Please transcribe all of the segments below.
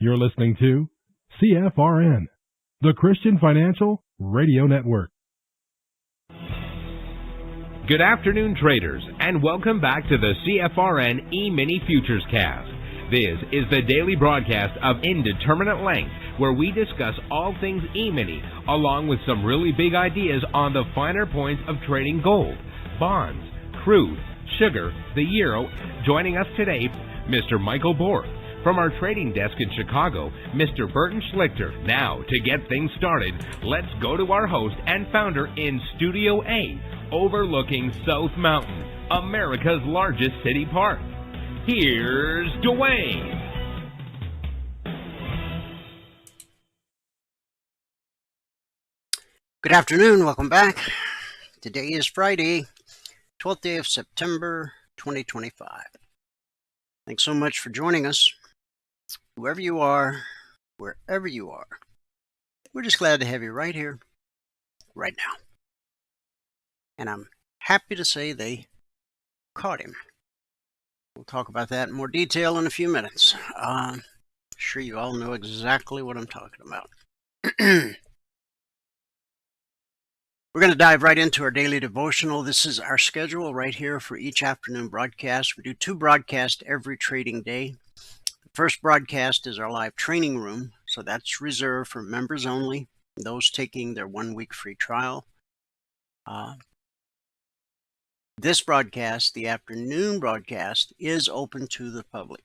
You're listening to CFRN, the Christian Financial Radio Network. Good afternoon, traders, and welcome back to the CFRN E-mini Futures Cast. This is the daily broadcast of Indeterminate Length, where we discuss all things E-mini, along with some really big ideas on the finer points of trading gold, bonds, crude, sugar, the euro. Joining us today, Mr. Michael Borth. From our trading desk in Chicago, Mr. Burton Schlichter. Now, to get things started, let's go to our host and founder in Studio A, overlooking South Mountain, America's largest city park. Here's Dwayne. Good afternoon. Welcome back. Today is Friday, 12th day of September, 2025. Thanks so much for joining us. Whoever you are, wherever you are, we're just glad to have you right here, right now. And I'm happy to say they caught him. We'll talk about that in more detail in a few minutes. Sure you all know exactly what I'm talking about. We're going to dive right into our daily devotional. This is our schedule right here for each afternoon broadcast. We do 2 broadcasts every trading day. The first broadcast is our live training room, so that's reserved for members only, those taking their 1-week free trial. This broadcast, the afternoon broadcast, is open to the public.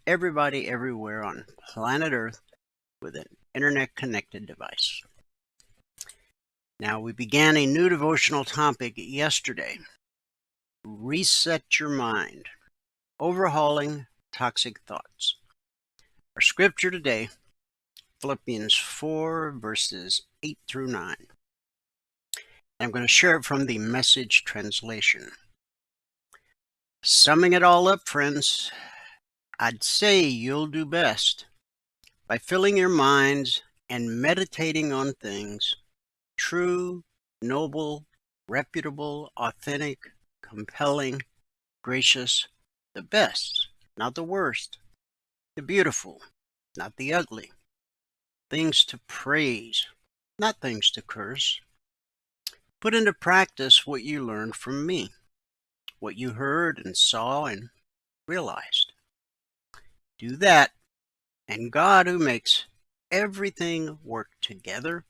Everybody everywhere on planet Earth with an internet-connected device. Now, we began a new devotional topic yesterday. Reset your mind. Overhauling toxic thoughts. Our scripture today, Philippians 4, verses 8 through 9. I'm going to share it from the Message translation. Summing it all up, friends, I'd say you'll do best by filling your minds and meditating on things true, noble, reputable, authentic, compelling, gracious, the best, not the worst, the beautiful, not the ugly, things to praise, not things to curse. Put into practice what you learned from me, what you heard and saw and realized. Do that, and God, who makes everything work together,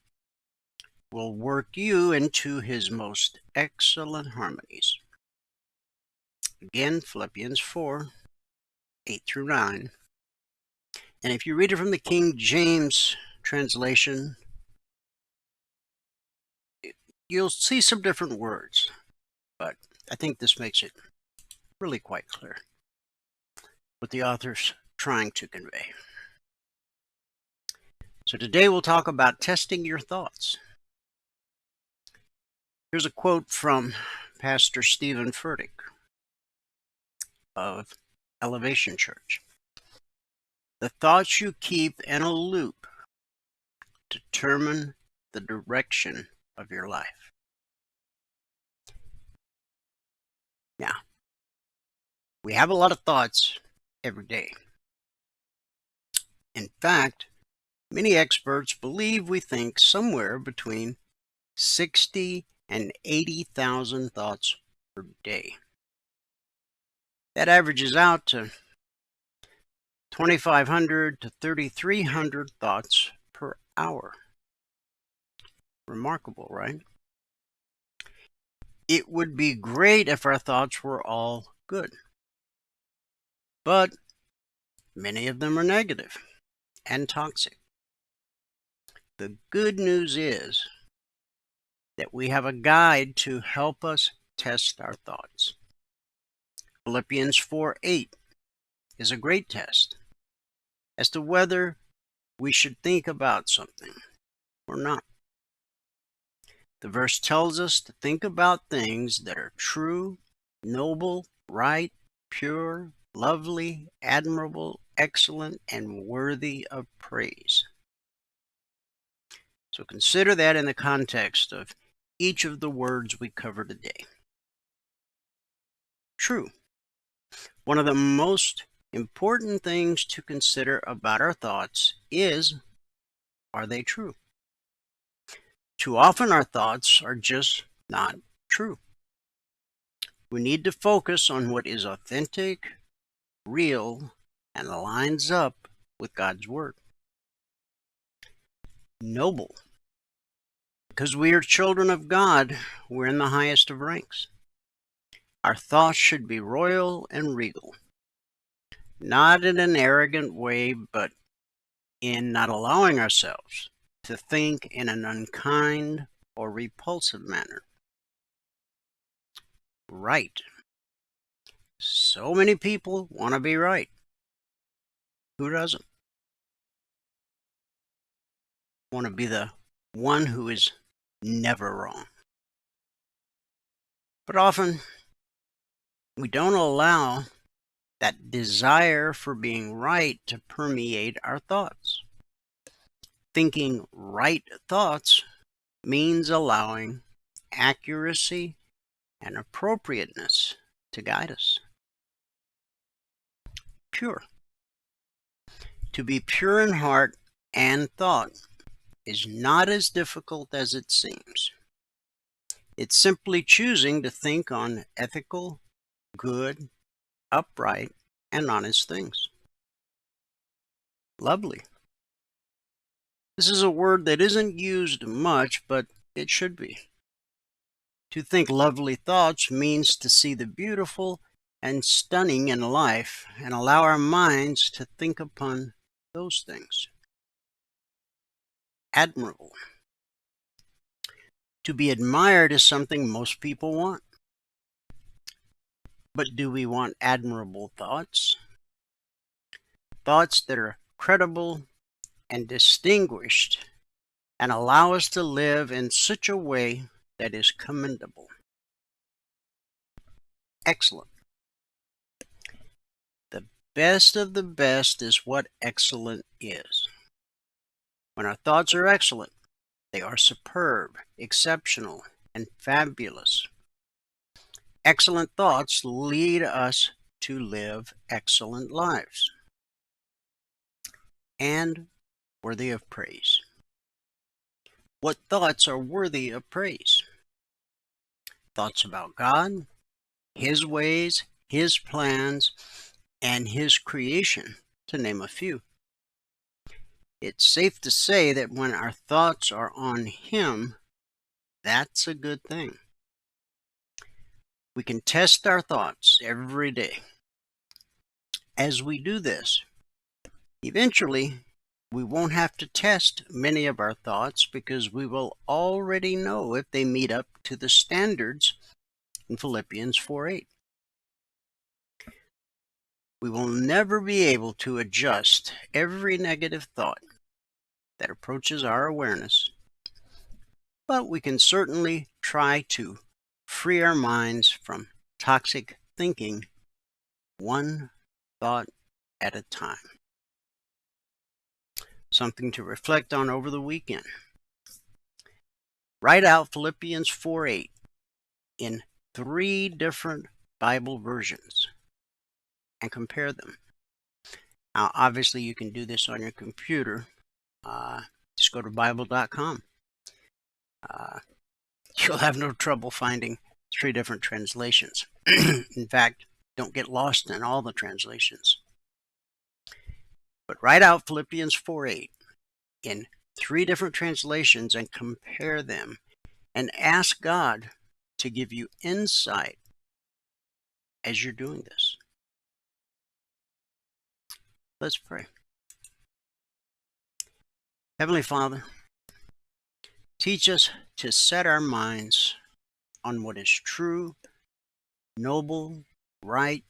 will work you into his most excellent harmonies. Again, Philippians 4, 8 through 9. And if you read it from the King James translation, you'll see some different words, but I think this makes it really quite clear what the author's trying to convey. So today we'll talk about testing your thoughts. Here's a quote from Pastor Stephen Furtick of Elevation Church. The thoughts you keep in a loop determine the direction of your life. Now, we have a lot of thoughts every day. In fact, many experts believe we think somewhere between 60 and 80,000 thoughts per day. That averages out to 2,500 to 3,300 thoughts per hour. Remarkable, right? It would be great if our thoughts were all good. But many of them are negative and toxic. The good news is that we have a guide to help us test our thoughts. Philippians 4:8 is a great test as to whether we should think about something or not. The verse tells us to think about things that are true, noble, right, pure, lovely, admirable, excellent, and worthy of praise. So consider that in the context of each of the words we cover today. True. One of the most important things to consider about our thoughts is, are they true? Too often our thoughts are just not true. We need to focus on what is authentic, real, and lines up with God's Word. Noble. Because we are children of God, we're in the highest of ranks. Our thoughts should be royal and regal. Not in an arrogant way, but in not allowing ourselves to think in an unkind or repulsive manner. Right. So many people want to be right. Who doesn't? Want to be the one who is never wrong. But often, we don't allow that desire for being right to permeate our thoughts. Thinking right thoughts means allowing accuracy and appropriateness to guide us. Pure. To be pure in heart and thought is not as difficult as it seems. It's simply choosing to think on ethical, good, upright, and honest things. Lovely. This is a word that isn't used much, but it should be. To think lovely thoughts means to see the beautiful and stunning in life and allow our minds to think upon those things. Admirable. To be admired is something most people want. But do we want admirable thoughts? Thoughts that are credible and distinguished and allow us to live in such a way that is commendable. Excellent. The best of the best is what excellent is. When our thoughts are excellent, they are superb, exceptional, and fabulous. Excellent thoughts lead us to live excellent lives and worthy of praise. What thoughts are worthy of praise? Thoughts about God, His ways, His plans, and His creation, to name a few. It's safe to say that when our thoughts are on Him, that's a good thing. We can test our thoughts every day. As we do this, eventually, we won't have to test many of our thoughts because we will already know if they meet up to the standards in Philippians 4:8. We will never be able to adjust every negative thought that approaches our awareness, but we can certainly try to free our minds from toxic thinking one thought at a time. Something to reflect on over the weekend. Write out Philippians 4:8 in 3 different Bible versions and compare them. Now, obviously, you can do this on your computer. Just go to Bible.com. You'll have no trouble finding 3 different translations. In fact, don't get lost in all the translations. But write out Philippians 4:8 in 3 different translations and compare them and ask God to give you insight as you're doing this. Let's pray. Heavenly Father, teach us to set our minds on what is true, noble, right,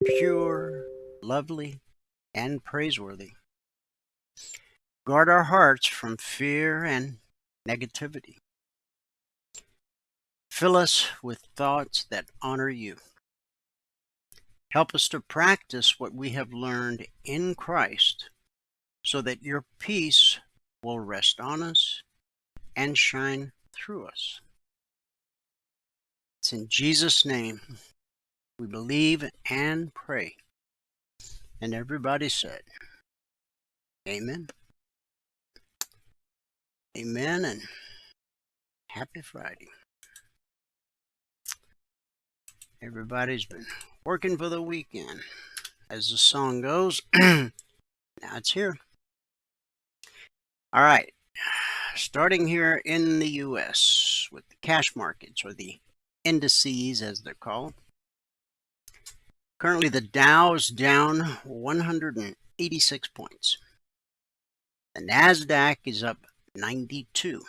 pure, lovely, and praiseworthy. Guard our hearts from fear and negativity. Fill us with thoughts that honor you. Help us to practice what we have learned in Christ so that your peace will rest on us and shine through us. It's in Jesus' name we believe and pray. And everybody said, Amen. Amen, and happy Friday. Everybody's been working for the weekend. As the song goes, now it's here. All right, starting here in the U.S. with the cash markets, or the indices as they're called. Currently, the Dow is down 186 points. The NASDAQ is up 92.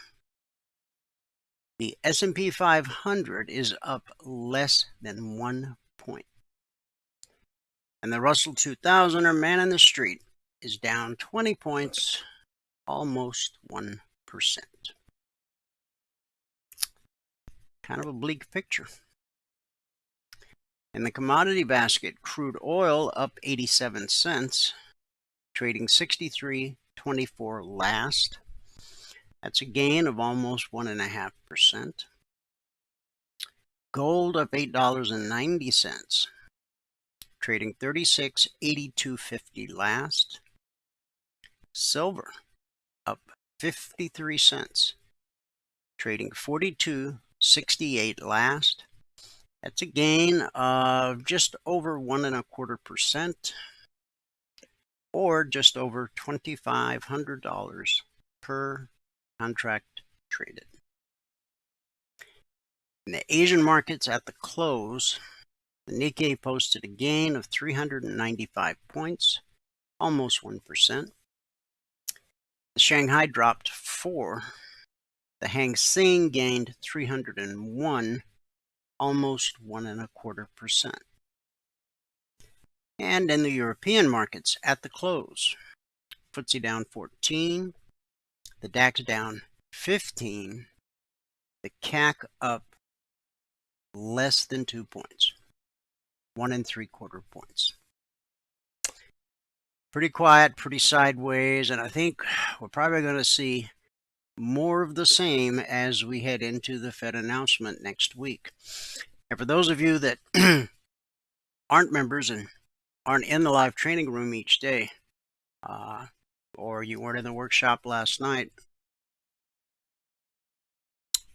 The S&P 500 is up less than 1 point. And the Russell 2000, or man in the street, is down 20 points, almost 1%. Kind of a bleak picture. In the commodity basket, crude oil up 87 cents, trading 63.24 last. That's a gain of almost 1.5%. Gold up $8.90, trading 36.8250 last. Silver up 53 cents, trading 42.68 last. That's a gain of just over 1.25%, or just over $2,500 per contract traded. In the Asian markets at the close, the Nikkei posted a gain of 395 points, almost 1%. The Shanghai dropped 4. The Hang Seng gained 301, almost 1.25%. And in the European markets at the close, FTSE down 14, the DAX down 15, the CAC up less than 2 points, 1.75 points. Pretty quiet, pretty sideways, and I think we're probably going to see more of the same as we head into the Fed announcement next week. And for those of you that aren't members and aren't in the live training room each day, or you weren't in the workshop last night,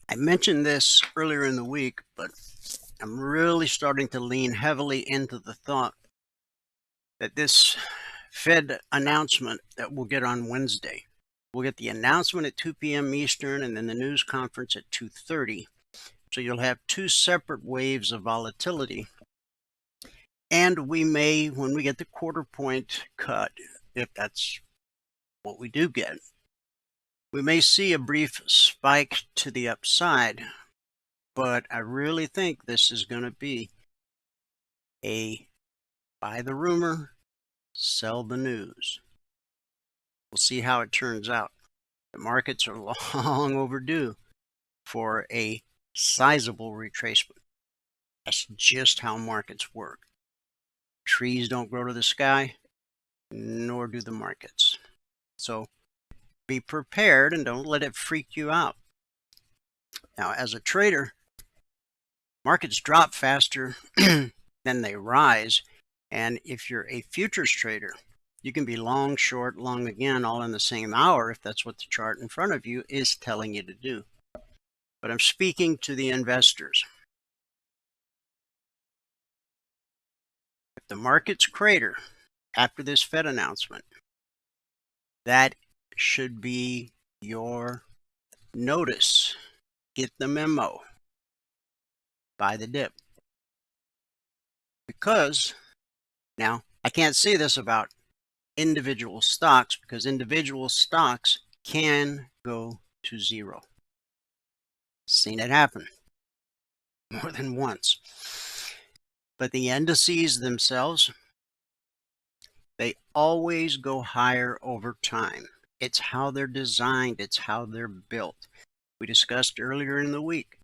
I mentioned this earlier in the week, but I'm really starting to lean heavily into the thought that this Fed announcement that we'll get on Wednesday, we'll get the announcement at 2 p.m. Eastern and then the news conference at 2:30. So you'll have two separate waves of volatility. And we may, when we get the quarter point cut, if that's what we do get, we may see a brief spike to the upside. But I really think this is going to be a buy the rumor, sell the news. We'll see how it turns out. The markets are long overdue for a sizable retracement. That's just how markets work. Trees don't grow to the sky, nor do the markets. So be prepared and don't let it freak you out. Now, as a trader, markets drop faster than they rise. And if you're a futures trader, you can be long, short, long again, all in the same hour if that's what the chart in front of you is telling you to do. But I'm speaking to the investors. If the markets crater after this Fed announcement, that should be your notice. Get the memo. Buy the dip. Because, now, I can't say this about individual stocks because individual stocks can go to zero. Seen it happen more than once. But the indices themselves, they always go higher over time. It's how they're designed. It's how they're built. We discussed earlier in the week,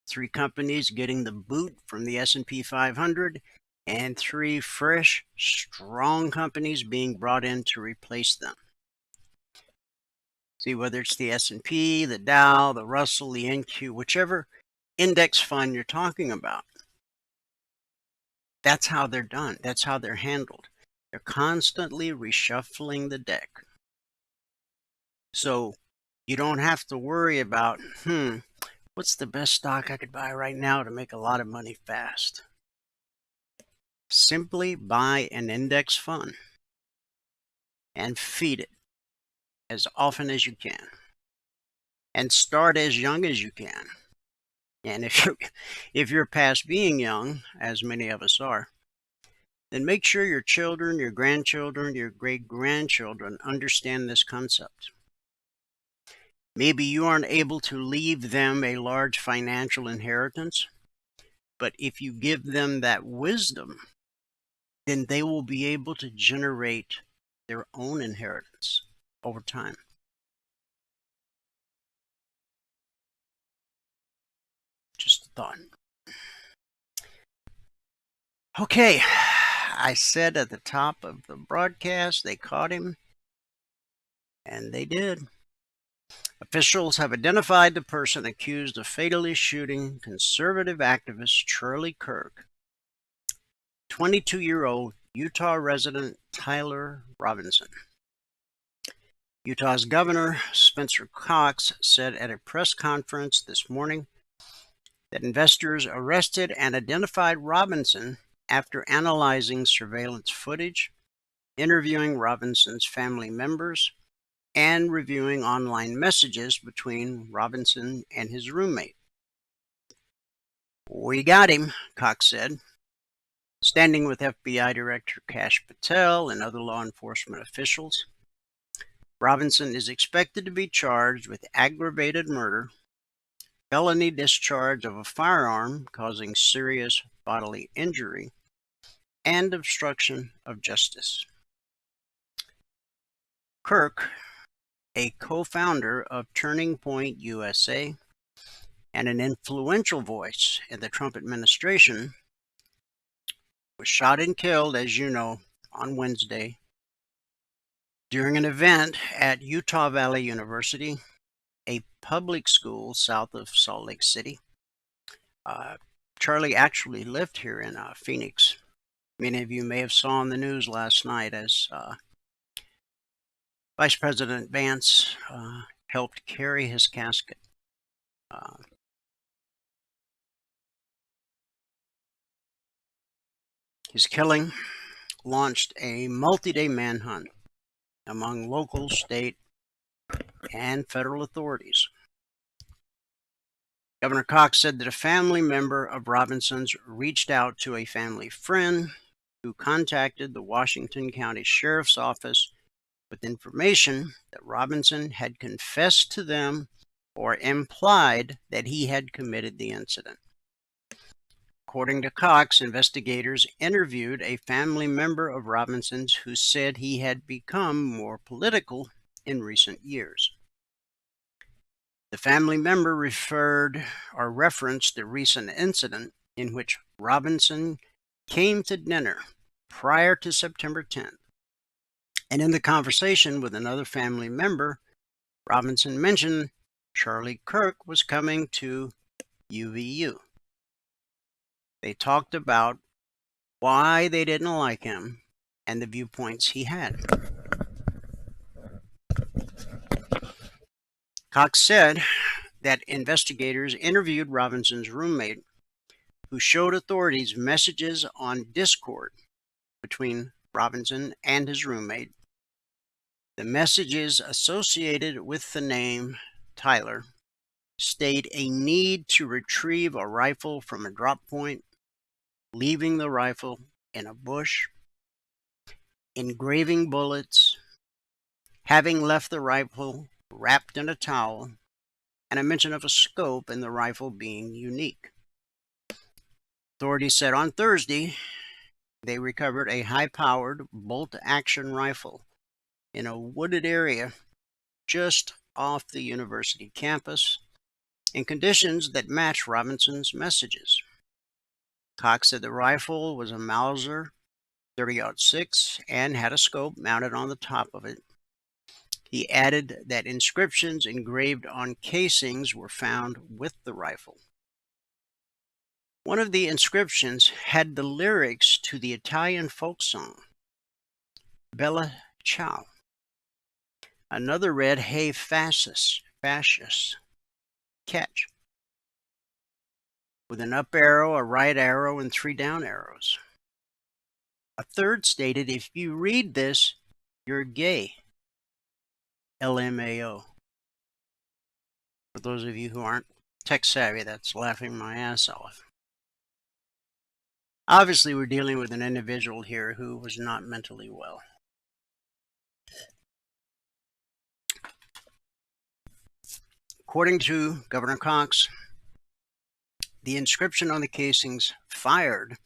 3 companies getting the boot from the S&P 500 and 3 fresh, strong companies being brought in to replace them. See, whether it's the S&P, the Dow, the Russell, the NQ, whichever index fund you're talking about, that's how they're done. That's how they're handled. They're constantly reshuffling the deck. So you don't have to worry about, what's the best stock I could buy right now to make a lot of money fast? Simply buy an index fund and feed it as often as you can. And start as young as you can. And if you're past being young, as many of us are, then make sure your children, your grandchildren, your great-grandchildren understand this concept. Maybe you aren't able to leave them a large financial inheritance, but if you give them that wisdom, then they will be able to generate their own inheritance over time. Just a thought. Okay, I said at the top of the broadcast, they caught him, and they did. Officials have identified the person accused of fatally shooting conservative activist Charlie Kirk, 22-year-old Utah resident Tyler Robinson. Utah's Governor Spencer Cox said at a press conference this morning that investors arrested and identified Robinson after analyzing surveillance footage, interviewing Robinson's family members, and reviewing online messages between Robinson and his roommate. "We got him," Cox said. Standing with FBI Director Kash Patel and other law enforcement officials, Robinson is expected to be charged with aggravated murder, felony discharge of a firearm causing serious bodily injury, and obstruction of justice. Kirk, a co-founder of Turning Point USA and an influential voice in the Trump administration, was shot and killed, as you know, on Wednesday during an event at Utah Valley University, a public school south of Salt Lake City. Charlie actually lived here in Phoenix. Many of you may have saw on the news last night as Vice President Vance helped carry his casket. His killing launched a multi-day manhunt among local, state, and federal authorities. Governor Cox said that a family member of Robinson's reached out to a family friend who contacted the Washington County Sheriff's Office with information that Robinson had confessed to them or implied that he had committed the incident. According to Cox, investigators interviewed a family member of Robinson's who said he had become more political in recent years. The family member referenced the recent incident in which Robinson came to dinner prior to September 10th. And in the conversation with another family member, Robinson mentioned Charlie Kirk was coming to UVU. They talked about why they didn't like him and the viewpoints he had. Cox said that investigators interviewed Robinson's roommate, who showed authorities messages on Discord between Robinson and his roommate. The messages associated with the name Tyler state a need to retrieve a rifle from a drop point, leaving the rifle in a bush, engraving bullets, having left the rifle wrapped in a towel, and a mention of a scope and the rifle being unique. Authorities said on Thursday they recovered a high-powered bolt-action rifle in a wooded area just off the university campus in conditions that match Robinson's messages. Cox said the rifle was a Mauser 30-06 and had a scope mounted on the top of it. He added that inscriptions engraved on casings were found with the rifle. One of the inscriptions had the lyrics to the Italian folk song, Bella Ciao. Another read, Hey Fascist, catch, with an up arrow, a right arrow, and 3 down arrows. A third stated, if you read this, you're gay, LMAO. For those of you who aren't tech savvy, that's laughing my ass off. Obviously, we're dealing with an individual here who was not mentally well. According to Governor Cox, the inscription on the casings fired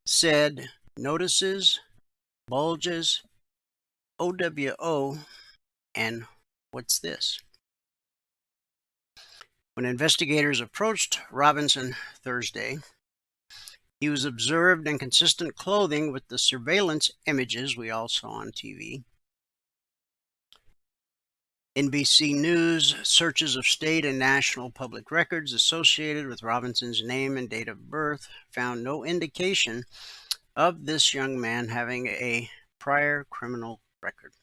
said notices, bulges, OWO, and what's this? When investigators approached Robinson Thursday, he was observed in consistent clothing with the surveillance images we all saw on TV. NBC News, searches of state and national public records associated with Robinson's name and date of birth found no indication of this young man having a prior criminal record.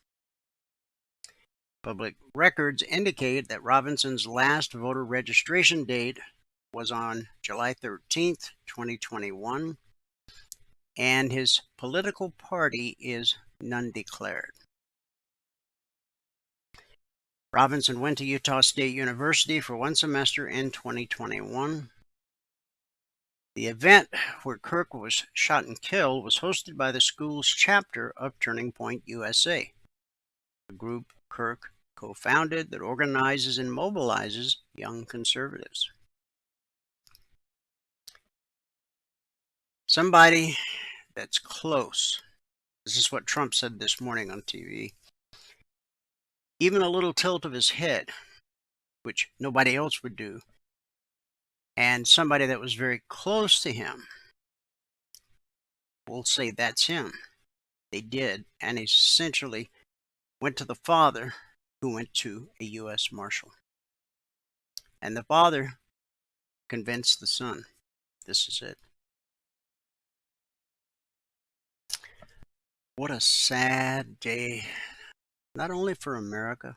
Public records indicate that Robinson's last voter registration date was on July 13th, 2021, and his political party is none declared. Robinson went to Utah State University for one semester in 2021. The event where Kirk was shot and killed was hosted by the school's chapter of Turning Point USA, a group Kirk co-founded that organizes and mobilizes young conservatives. Somebody that's close. This is what Trump said this morning on TV. Even a little tilt of his head, which nobody else would do, and somebody that was very close to him will say that's him. They did, and he essentially went to the father who went to a U.S. Marshal. And the father convinced the son, this is it. What a sad day, not only for America,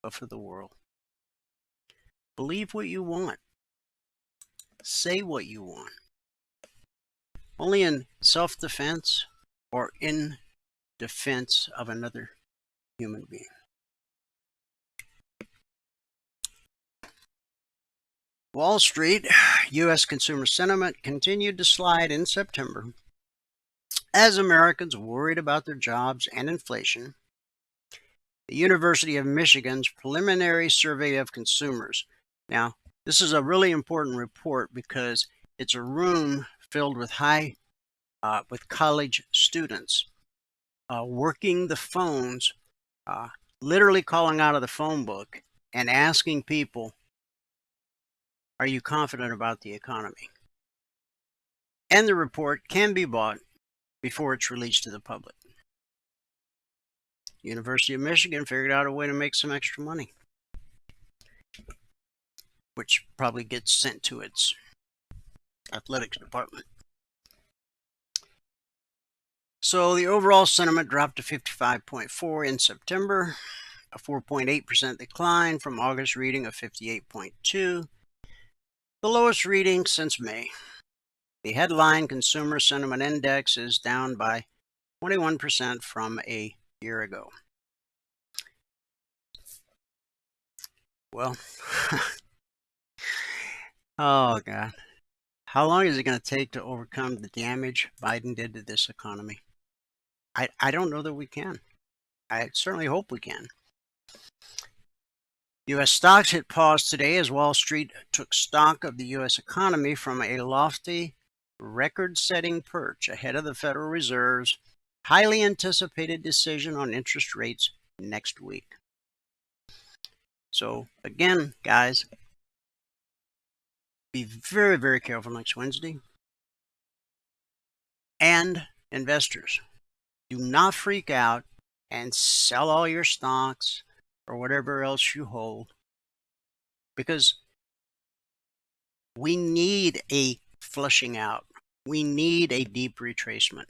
but for the world. Believe what you want. Say what you want. Only in self-defense or in defense of another human being. Wall Street, U.S. consumer sentiment continued to slide in September as Americans worried about their jobs and inflation. The University of Michigan's preliminary survey of consumers. Now, this is a really important report because it's a room filled with with college students working the phones, literally calling out of the phone book and asking people, are you confident about the economy? And the report can be bought before it's released to the public. University of Michigan figured out a way to make some extra money, which probably gets sent to its athletics department. So the overall sentiment dropped to 55.4 in September, a 4.8% decline from August reading of 58.2, the lowest reading since May. The headline Consumer Sentiment Index is down by 21% from a year ago. Well, oh God. How long is it going to take to overcome the damage Biden did to this economy? I don't know that we can. I certainly hope we can. U.S. stocks hit pause today as Wall Street took stock of the U.S. economy from a lofty, record-setting perch ahead of the Federal Reserve's highly anticipated decision on interest rates next week. So again, guys, be very, very careful next Wednesday. And investors, do not freak out and sell all your stocks or whatever else you hold, because we need a flushing out. We need a deep retracement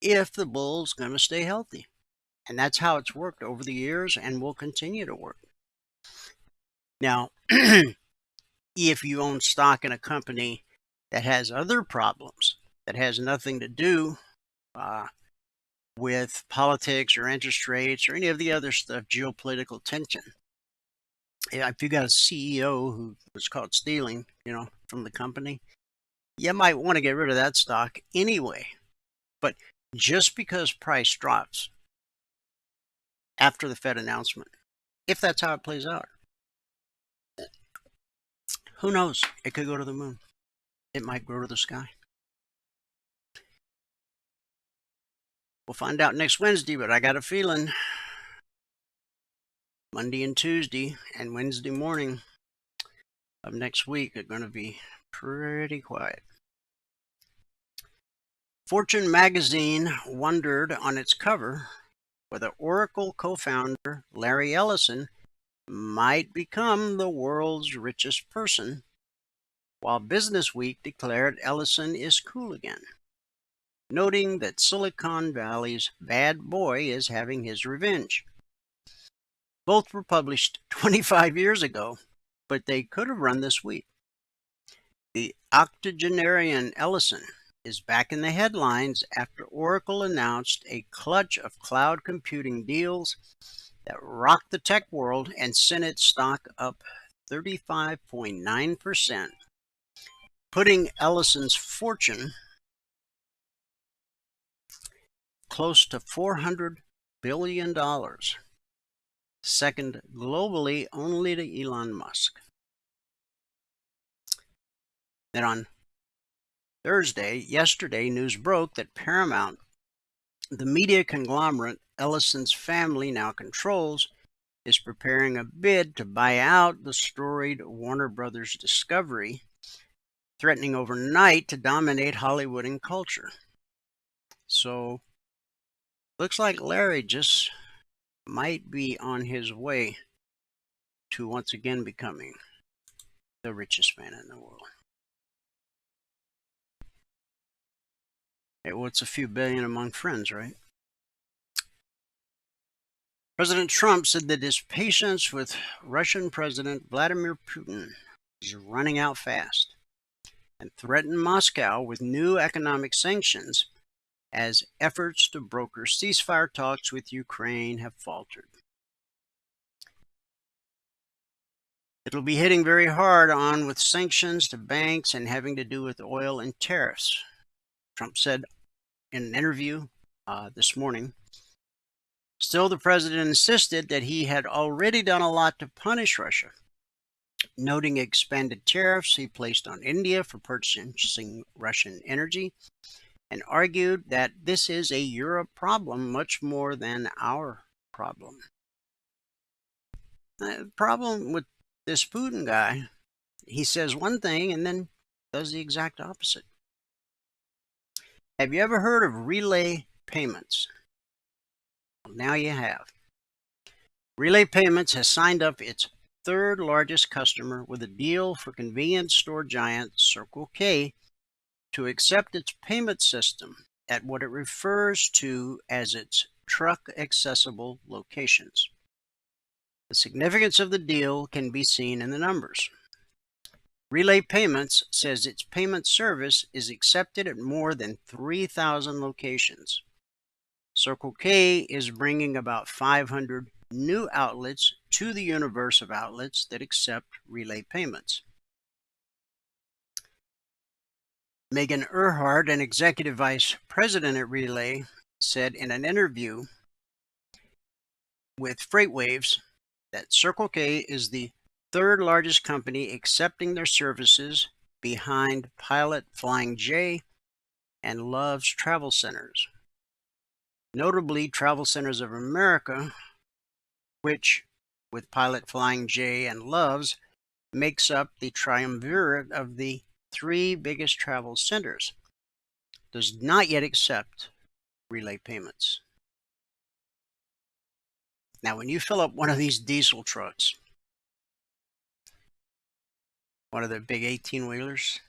if the bull's going to stay healthy. And that's how it's worked over the years and will continue to work. Now, if you own stock in a company that has other problems, that has nothing to do with politics or interest rates or any of the other stuff, geopolitical tension. If you got a CEO who was caught stealing, from the company, you might want to get rid of that stock anyway. But just because price drops after the Fed announcement, if that's how it plays out, who knows? It could go to the moon. It might grow to the sky. We'll find out next Wednesday, but I got a feeling Monday and Tuesday and Wednesday morning of next week are going to be pretty quiet. Fortune magazine wondered on its cover whether Oracle co-founder Larry Ellison might become the world's richest person, while Business Week declared Ellison is cool again, noting that Silicon Valley's bad boy is having his revenge. Both were published 25 years ago, but they could have run this week. The octogenarian Ellison is back in the headlines after Oracle announced a clutch of cloud computing deals that rocked the tech world and sent its stock up 35.9%, putting Ellison's fortune close to $400 billion, second globally only to Elon Musk. Then on yesterday, news broke that Paramount, the media conglomerate Ellison's family now controls, is preparing a bid to buy out the storied Warner Brothers Discovery, threatening overnight to dominate Hollywood and culture. So, looks like Larry just might be on his way to once again becoming the richest man in the world. It's a few billion among friends, right? President Trump said that his patience with Russian President Vladimir Putin is running out fast, and threatened Moscow with new economic sanctions as efforts to broker ceasefire talks with Ukraine have faltered. It'll be hitting very hard on with sanctions to banks and having to do with oil and tariffs, Trump said in an interview this morning. Still, the president insisted that he had already done a lot to punish Russia, noting expanded tariffs he placed on India for purchasing Russian energy, and argued that this is a Europe problem much more than our problem. The problem with this Putin guy, he says one thing and then does the exact opposite. Have you ever heard of relay payments? Well, now you have. Relay Payments has signed up its third largest customer with a deal for convenience store giant Circle K to accept its payment system at what it refers to as its truck-accessible locations. The significance of the deal can be seen in the numbers. Relay Payments says its payment service is accepted at more than 3,000 locations. Circle K is bringing about 500 new outlets to the universe of outlets that accept Relay Payments. Megan Earhart, an executive vice president at Relay, said in an interview with FreightWaves that Circle K is the third largest company accepting their services behind Pilot Flying J and Love's Travel Centers. Notably, Travel Centers of America, which, with Pilot Flying J and Love's, makes up the triumvirate of the three biggest travel centers, does not yet accept Relay Payments. Now, when you fill up one of these diesel trucks, one of the big 18-wheelers,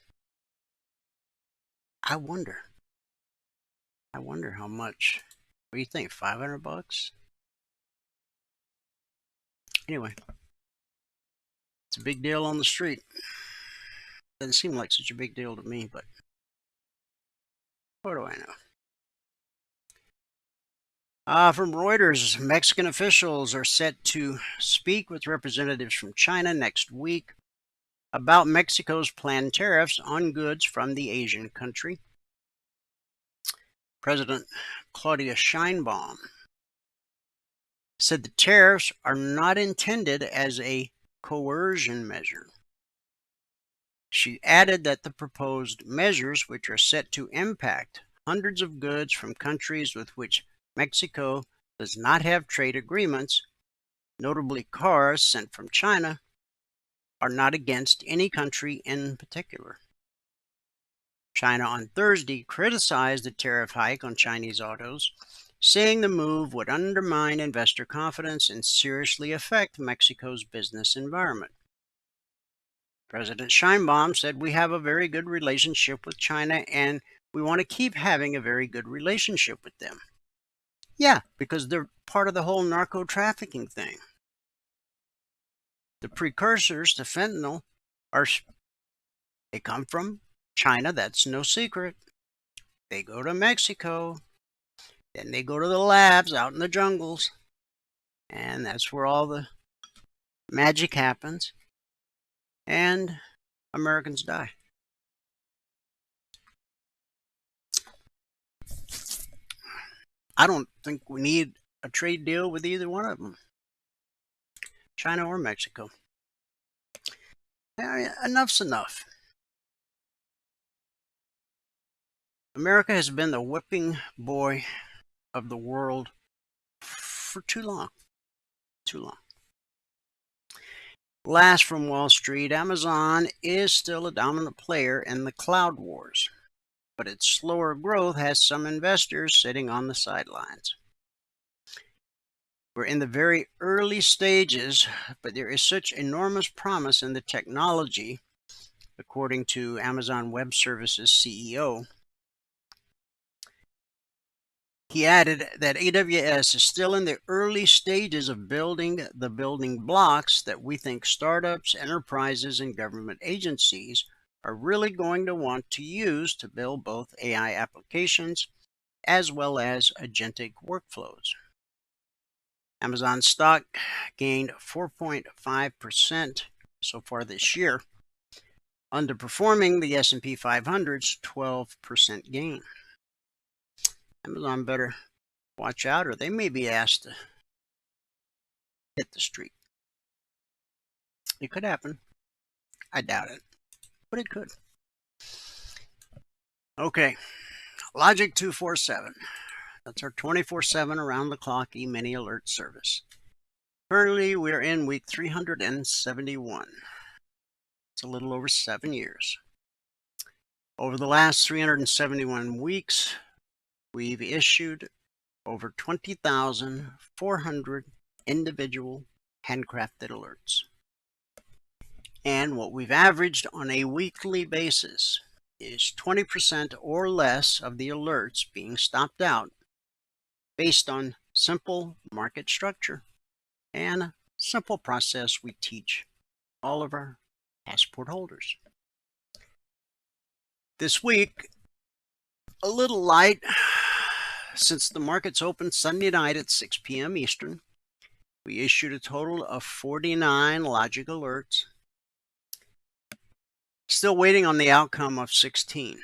I wonder how much. What do you think, $500? Anyway, it's a big deal on the street. Doesn't seem like such a big deal to me, but what do I know? From Reuters, Mexican officials are set to speak with representatives from China next week about Mexico's planned tariffs on goods from the Asian country. President Claudia Sheinbaum said the tariffs are not intended as a coercion measure. She added that the proposed measures, which are set to impact hundreds of goods from countries with which Mexico does not have trade agreements, notably cars sent from China, are not against any country in particular. China on Thursday criticized the tariff hike on Chinese autos, saying the move would undermine investor confidence and seriously affect Mexico's business environment. President Sheinbaum said, "We have a very good relationship with China and we want to keep having a very good relationship with them." Yeah, because they're part of the whole narco trafficking thing. The precursors to fentanyl they come from China, that's no secret. They go to Mexico, then they go to the labs out in the jungles, and that's where all the magic happens, and Americans die. I don't think we need a trade deal with either one of them, China or Mexico. Enough's enough. America has been the whipping boy of the world for too long. Too long. Last from Wall Street, Amazon is still a dominant player in the cloud wars, but its slower growth has some investors sitting on the sidelines. We're in the very early stages, but there is such enormous promise in the technology, according to Amazon Web Services CEO. He added that AWS is still in the early stages of building the building blocks that we think startups, enterprises, and government agencies are really going to want to use to build both AI applications as well as agentic workflows. Amazon stock gained 4.5% so far this year, underperforming the S&P 500's 12% gain. Amazon better watch out, or they may be asked to hit the street. It could happen. I doubt it, but it could. Okay, Logic 247. That's our 24/7 around-the-clock E-mini alert service. Currently, we're in week 371. It's a little over 7 years. Over the last 371 weeks, we've issued over 20,400 individual handcrafted alerts. And what we've averaged on a weekly basis is 20% or less of the alerts being stopped out based on simple market structure and a simple process we teach all of our passport holders. This week, a little light, since the markets opened Sunday night at 6 p.m. Eastern. We issued a total of 49 logic alerts. Still waiting on the outcome of 16.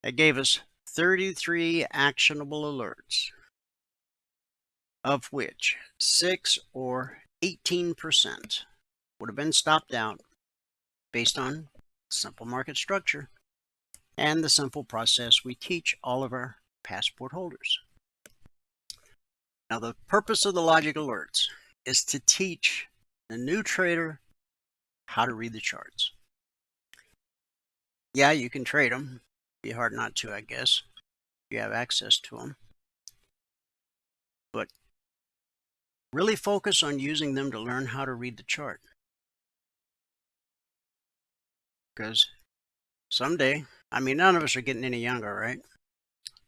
That gave us 33 actionable alerts, of which 6 or 18% would have been stopped out based on simple market structure and the simple process we teach all of our passport holders. Now, the purpose of the logic alerts is to teach the new trader how to read the charts. Yeah, you can trade them. Be hard not to, I guess, if you have access to them. But really focus on using them to learn how to read the chart. Because someday, none of us are getting any younger, right?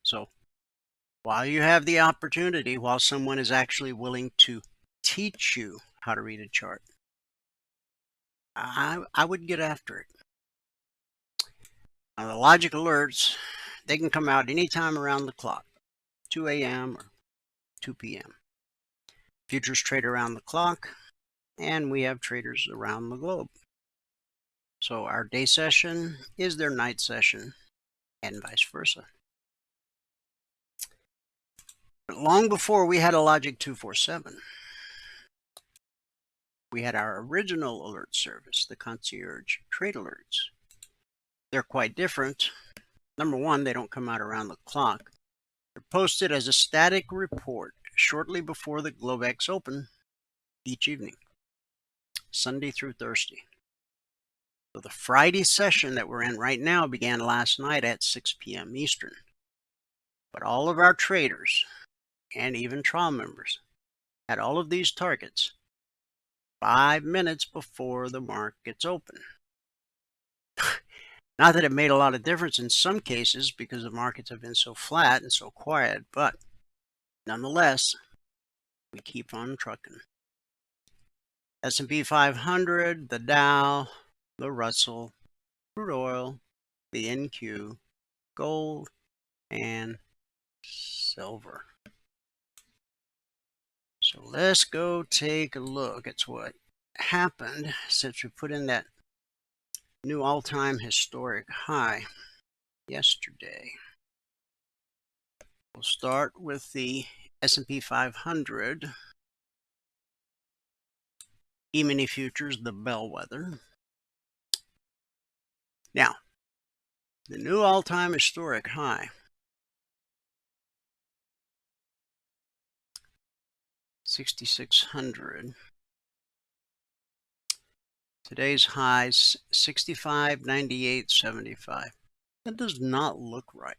So while you have the opportunity, while someone is actually willing to teach you how to read a chart, I would get after it. Now, the logic alerts, they can come out anytime around the clock, 2 a.m. or 2 p.m. Futures trade around the clock, and we have traders around the globe. So our day session is their night session, and vice versa. But long before we had a Logic 247, we had our original alert service, the concierge trade alerts. They're quite different. Number one, they don't come out around the clock. They're posted as a static report shortly before the Globex Open each evening, Sunday through Thursday. So the Friday session that we're in right now began last night at 6 p.m. Eastern. But all of our traders and even trial members had all of these targets 5 minutes before the markets open. Not that it made a lot of difference in some cases because the markets have been so flat and so quiet, but nonetheless, we keep on trucking. S&P 500, the Dow, the Russell, crude oil, the NQ, gold, and silver. So let's go take a look at what happened since we put in that new all-time historic high yesterday. We'll start with the S&P 500, Emini futures, the bellwether. Now, the new all-time historic high, 6,600. Today's high is 65.9875. That does not look right.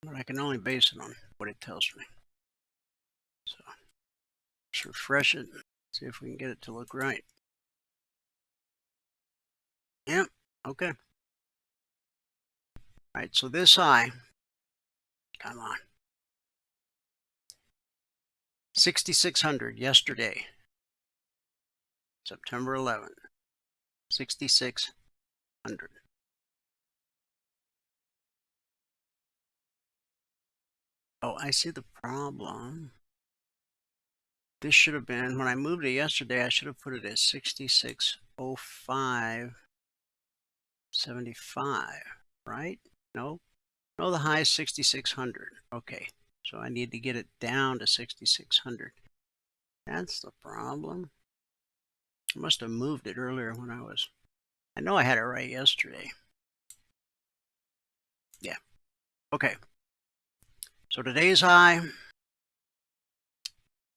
But I can only base it on what it tells me. So let's refresh it, see if we can get it to look right. Yep, okay. All right, so this high, come on, 6,600 yesterday, September 11th, 6,600. Oh, I see the problem. This should have been, when I moved it yesterday, I should have put it at 6605.75, right? No, the high is 6,600. Okay, so I need to get it down to 6,600. That's the problem. I must have moved it earlier when I know I had it right yesterday. Yeah, okay. So today's high,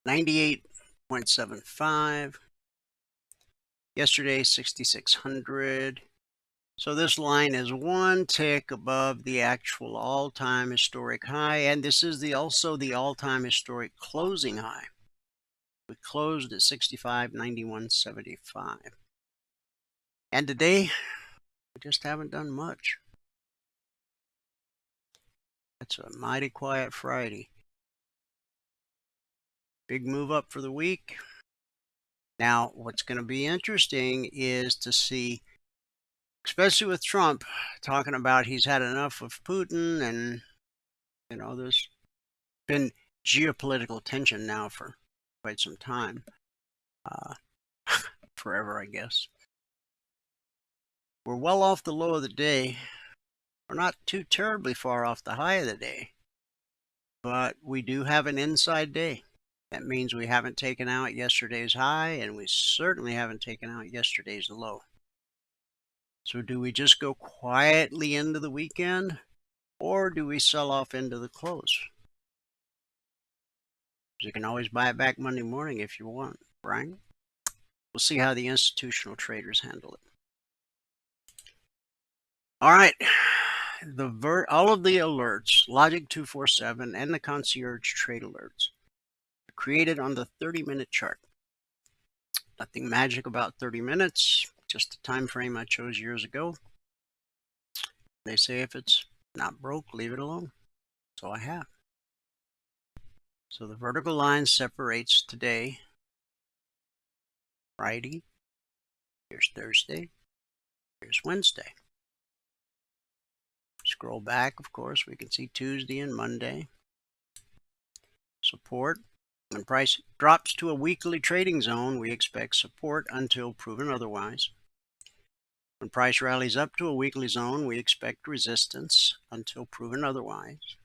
98.75. Yesterday, 6,600. So this line is one tick above the actual all-time historic high, and this is also the all-time historic closing high. We closed at 65.9175. And today, we just haven't done much. That's a mighty quiet Friday. Big move up for the week. Now, what's going to be interesting is to see, especially with Trump talking about he's had enough of Putin, and there's been geopolitical tension now for quite some time, forever, I guess. We're well off the low of the day. We're not too terribly far off the high of the day, but we do have an inside day. That means we haven't taken out yesterday's high, and we certainly haven't taken out yesterday's low. So do we just go quietly into the weekend, or do we sell off into the close? You can always buy it back Monday morning if you want, right? We'll see how the institutional traders handle it. All right, all of the alerts, Logic 247 and the Concierge Trade alerts, are created on the 30-minute chart. Nothing magic about 30 minutes, just the time frame I chose years ago. They say if it's not broke, leave it alone. So I have. So the vertical line separates today, Friday, here's Thursday, here's Wednesday. Scroll back, of course, we can see Tuesday and Monday. Support. When price drops to a weekly trading zone, we expect support until proven otherwise. When price rallies up to a weekly zone, we expect resistance until proven otherwise.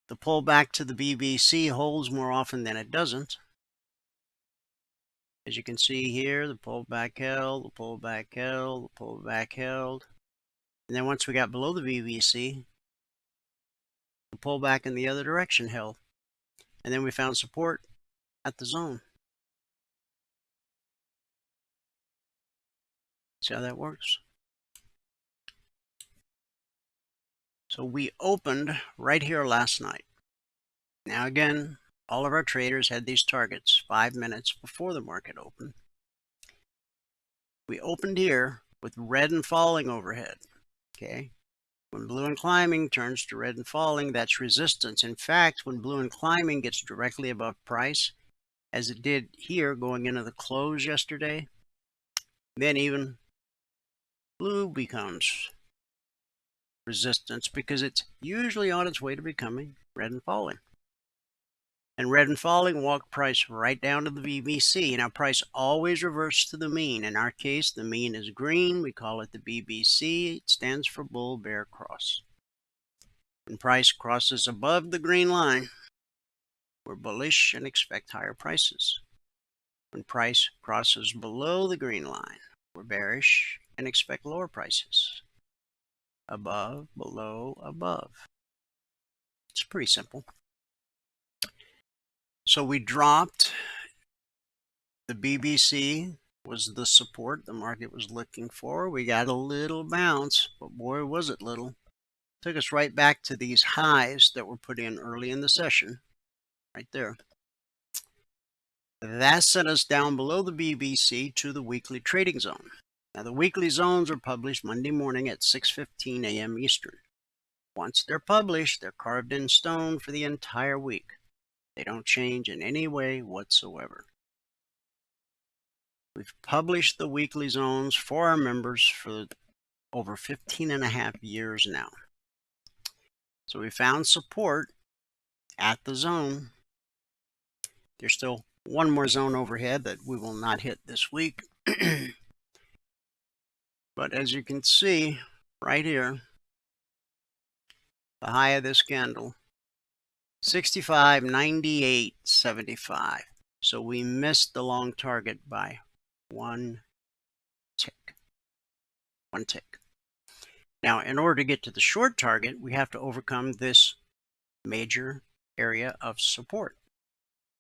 The pullback to the BBC holds more often than it doesn't. As you can see here, the pullback held, the pullback held, the pullback held. And then once we got below the BBC, the pullback in the other direction held. And then we found support at the zone. See how that works? So we opened right here last night. Now again, all of our traders had these targets 5 minutes before the market opened. We opened here with red and falling overhead. Okay. When blue and climbing turns to red and falling, that's resistance. In fact, when blue and climbing gets directly above price, as it did here going into the close yesterday, then even blue becomes resistance because it's usually on its way to becoming red and falling. And red and falling walk price right down to the BBC. Now price always reverts to the mean. In our case, the mean is green. We call it the BBC. It stands for bull bear cross. When price crosses above the green line, we're bullish and expect higher prices. When price crosses below the green line, we're bearish and expect lower prices. Above, below, above. It's pretty simple. So we dropped. The BBC was the support the market was looking for. We got a little bounce, but boy, was it little. Took us right back to these highs that were put in early in the session, right there. That sent us down below the BBC to the weekly trading zone. Now, the weekly zones are published Monday morning at 6:15 a.m. Eastern. Once they're published, they're carved in stone for the entire week. They don't change in any way whatsoever. We've published the weekly zones for our members for over 15.5 years now. So we found support at the zone. There's still one more zone overhead that we will not hit this week. But as you can see right here, the high of this candle, 65.9875. So we missed the long target by one tick. One tick. Now, in order to get to the short target, we have to overcome this major area of support.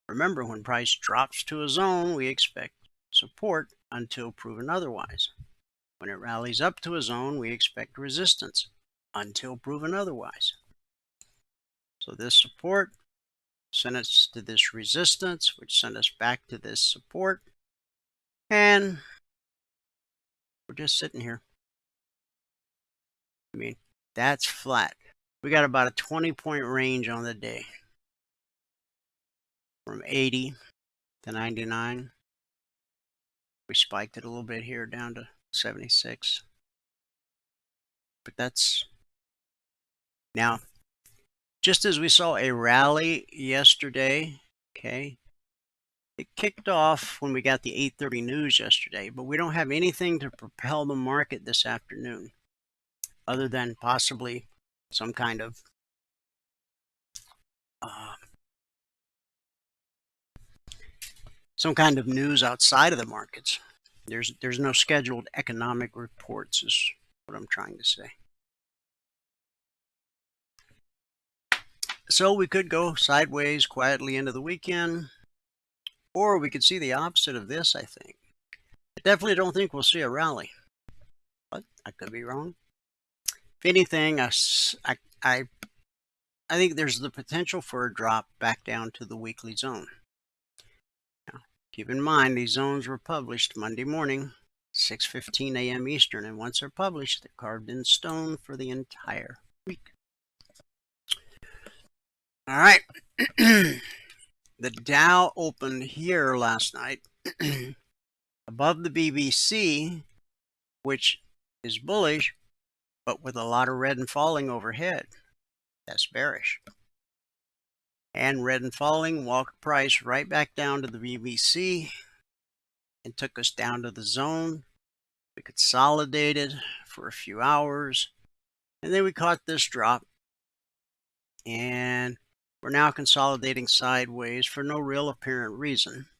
Remember, when price drops to a zone, we expect support until proven otherwise. When it rallies up to a zone, we expect resistance until proven otherwise. So this support sent us to this resistance, which sent us back to this support. And we're just sitting here. I mean, that's flat. We got about a 20-point range on the day. From 80 to 99. We spiked it a little bit here down to 76. But that's... Now, just as we saw a rally yesterday, okay, it kicked off when we got the 8:30 news yesterday, but we don't have anything to propel the market this afternoon other than possibly some kind of news outside of the markets. There's no scheduled economic reports is what I'm trying to say. So we could go sideways quietly into the weekend, or we could see the opposite of this, I think. I definitely don't think we'll see a rally, but I could be wrong. If anything, I think there's the potential for a drop back down to the weekly zone. Now, keep in mind, these zones were published Monday morning, 6:15 a.m. Eastern, and once they're published, they're carved in stone for the entire week. All right. The Dow opened here last night above the BBC, which is bullish, but with a lot of red and falling overhead. That's bearish. And red and falling walked price right back down to the BBC and took us down to the zone. We consolidated for a few hours, and then we caught this drop, and we're now consolidating sideways for no real apparent reason.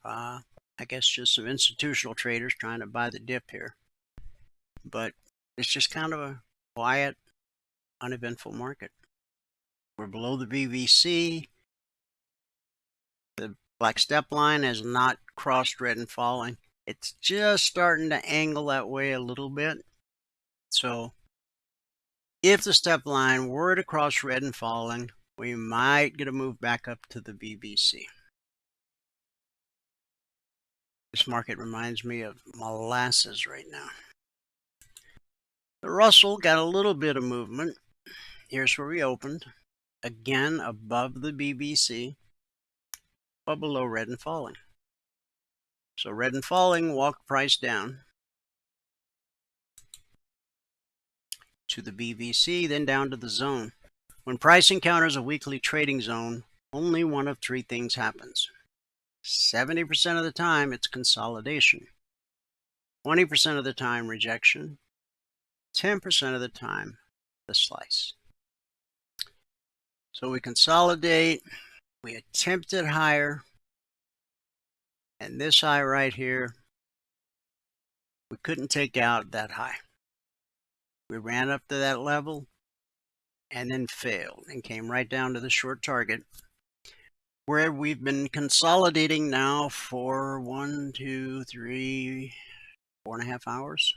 I guess just some institutional traders trying to buy the dip here. But it's just kind of a quiet, uneventful market. We're below the BBC. The black step line has not crossed red and falling. It's just starting to angle that way a little bit. So if the step line were to cross red and falling, we might get a move back up to the BBC. This market reminds me of molasses right now. The Russell got a little bit of movement. Here's where we opened. Again, above the BBC, but below red and falling. So red and falling walked price down to the BBC, then down to the zone. When price encounters a weekly trading zone, only one of three things happens. 70% of the time, it's consolidation. 20% of the time, rejection. 10% of the time, the slice. So we consolidate, we attempted higher, and this high right here, we couldn't take out that high. We ran up to that level and then failed and came right down to the short target, where we've been consolidating now for 1, 2, 3, 4.5 hours.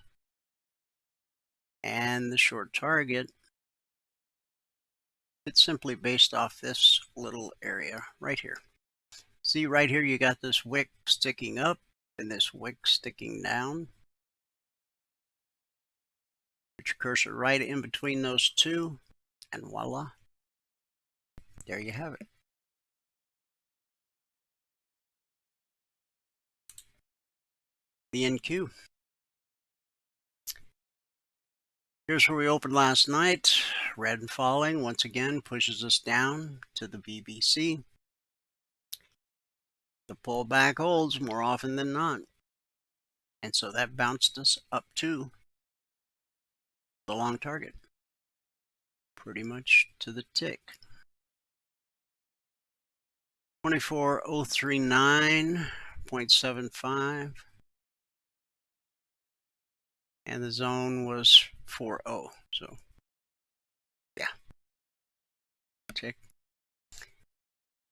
And the short target, it's simply based off this little area right here. See right here, you got this wick sticking up and this wick sticking down. Put your cursor right in between those two, and voila, there you have it. The NQ. Here's where we opened last night. Red and falling once again pushes us down to the BBC. The pullback holds more often than not. And so that bounced us up to the long target. Pretty much to the tick. 24039.75. And the zone was 4.0. So, yeah. Tick.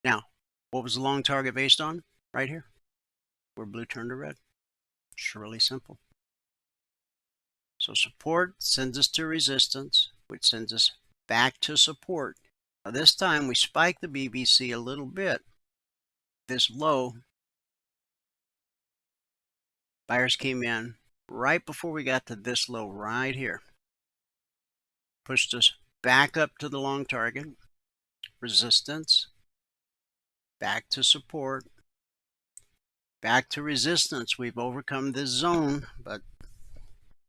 Now, what was the long target based on? Right here. Where blue turned to red. It's really simple. So support sends us to resistance, which sends us back to support. Now this time we spiked the BBC a little bit. This low, buyers came in right before we got to this low right here. Pushed us back up to the long target, resistance, back to support, back to resistance. We've overcome this zone, but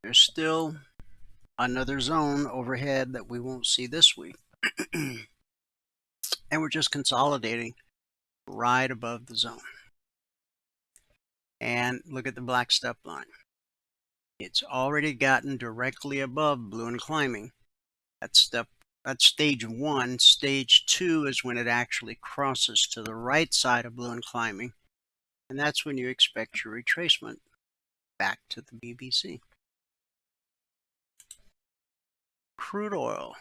there's still another zone overhead that we won't see this week. And we're just consolidating right above the zone. And look at the black step line. It's already gotten directly above blue and climbing. That's stage 1. Stage 2 is when it actually crosses to the right side of blue and climbing. And that's when you expect your retracement back to the BBC. Crude oil.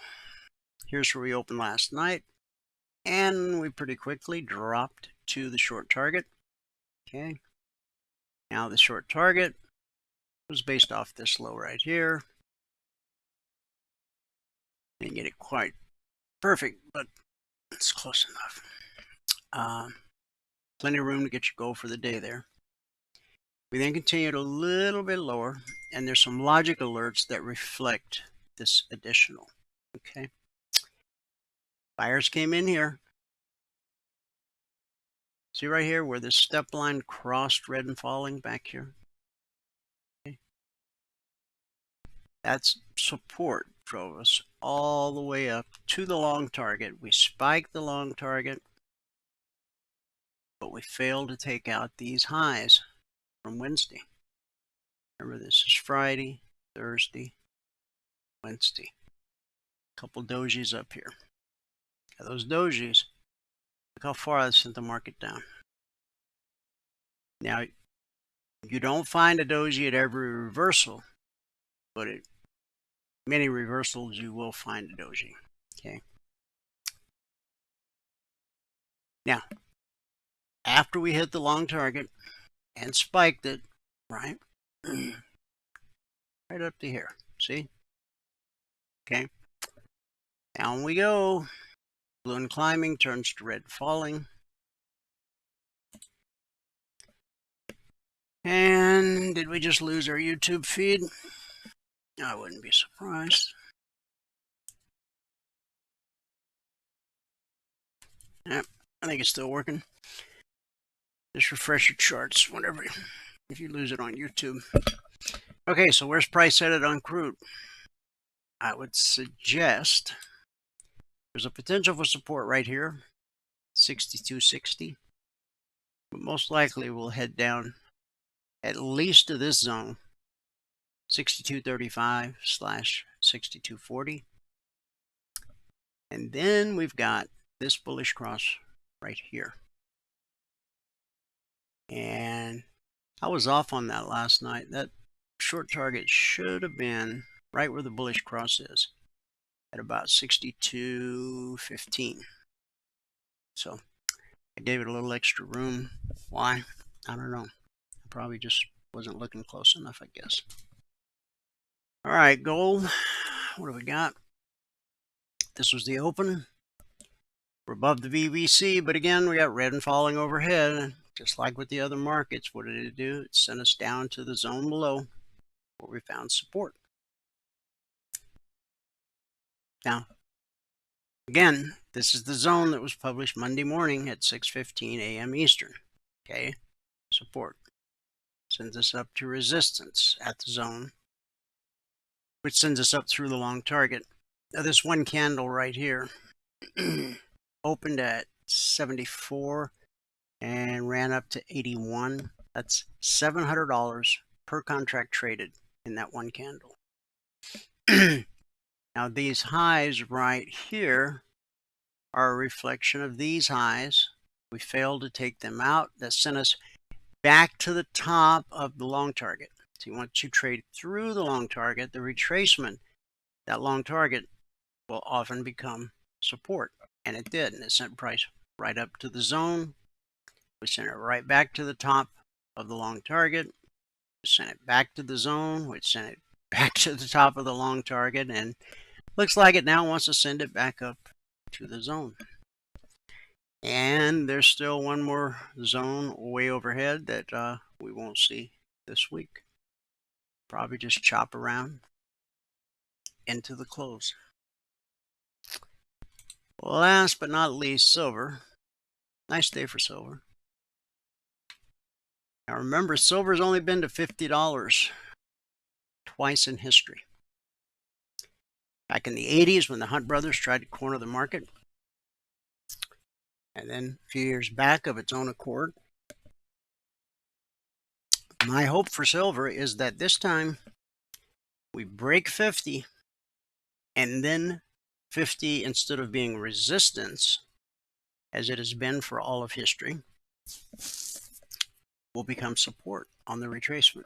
Here's where we opened last night. And we pretty quickly dropped to the short target. Okay. Now the short target was based off this low right here. Didn't get it quite perfect, but it's close enough. Plenty of room to get your goal for the day there. We then continued a little bit lower, and there's some logic alerts that reflect this additional. Okay. Buyers came in here. See right here where this step line crossed red and falling back here? Okay. That's support. Drove us all the way up to the long target. We spiked the long target, but we failed to take out these highs from Wednesday. Remember, this is Friday, Thursday, Wednesday. A couple dojis up here. Now those dojis, look how far that sent the market down. Now, you don't find a doji at every reversal, but at many reversals you will find a doji. Okay. Now, after we hit the long target and spiked it, right, right up to here. See? Okay. Down we go. Blue and climbing turns to red falling. And did we just lose our YouTube feed? I wouldn't be surprised. Yep, I think it's still working. Just refresh your charts whenever, if you lose it on YouTube. Okay, so where's price headed on crude? I would suggest there's a potential for support right here, 62.60. But most likely we'll head down at least to this zone, 62.35/62.40. And then we've got this bullish cross right here. And I was off on that last night. That short target should have been right where the bullish cross is, at about 62.15. So I gave it a little extra room. Why? I don't know. I probably just wasn't looking close enough, I guess. All right, gold. What do we got? This was the open. We're above the VBC, but again, we got red and falling overhead. Just like with the other markets, what did it do? It sent us down to the zone below where we found support. Now, again, this is the zone that was published Monday morning at 6:15 a.m. Eastern. Okay, support. Sends us up to resistance at the zone, which sends us up through the long target. Now, this one candle right here opened at 74 and ran up to 81. That's $700 per contract traded in that one candle. Now, these highs right here are a reflection of these highs. We failed to take them out. That sent us back to the top of the long target. So once you trade through the long target, the retracement, that long target will often become support. And it did. And it sent price right up to the zone. We sent it right back to the top of the long target. We sent it back to the zone. We sent it back to the top of the long target. And looks like it now wants to send it back up to the zone. And there's still one more zone way overhead that we won't see this week. Probably just chop around into the close. Last but not least, silver. Nice day for silver. Now remember, silver's only been to $50 twice in history. Back in the 80s when the Hunt brothers tried to corner the market. And then a few years back of its own accord. My hope for silver is that this time we break 50, and then 50, instead of being resistance, as it has been for all of history, will become support on the retracement.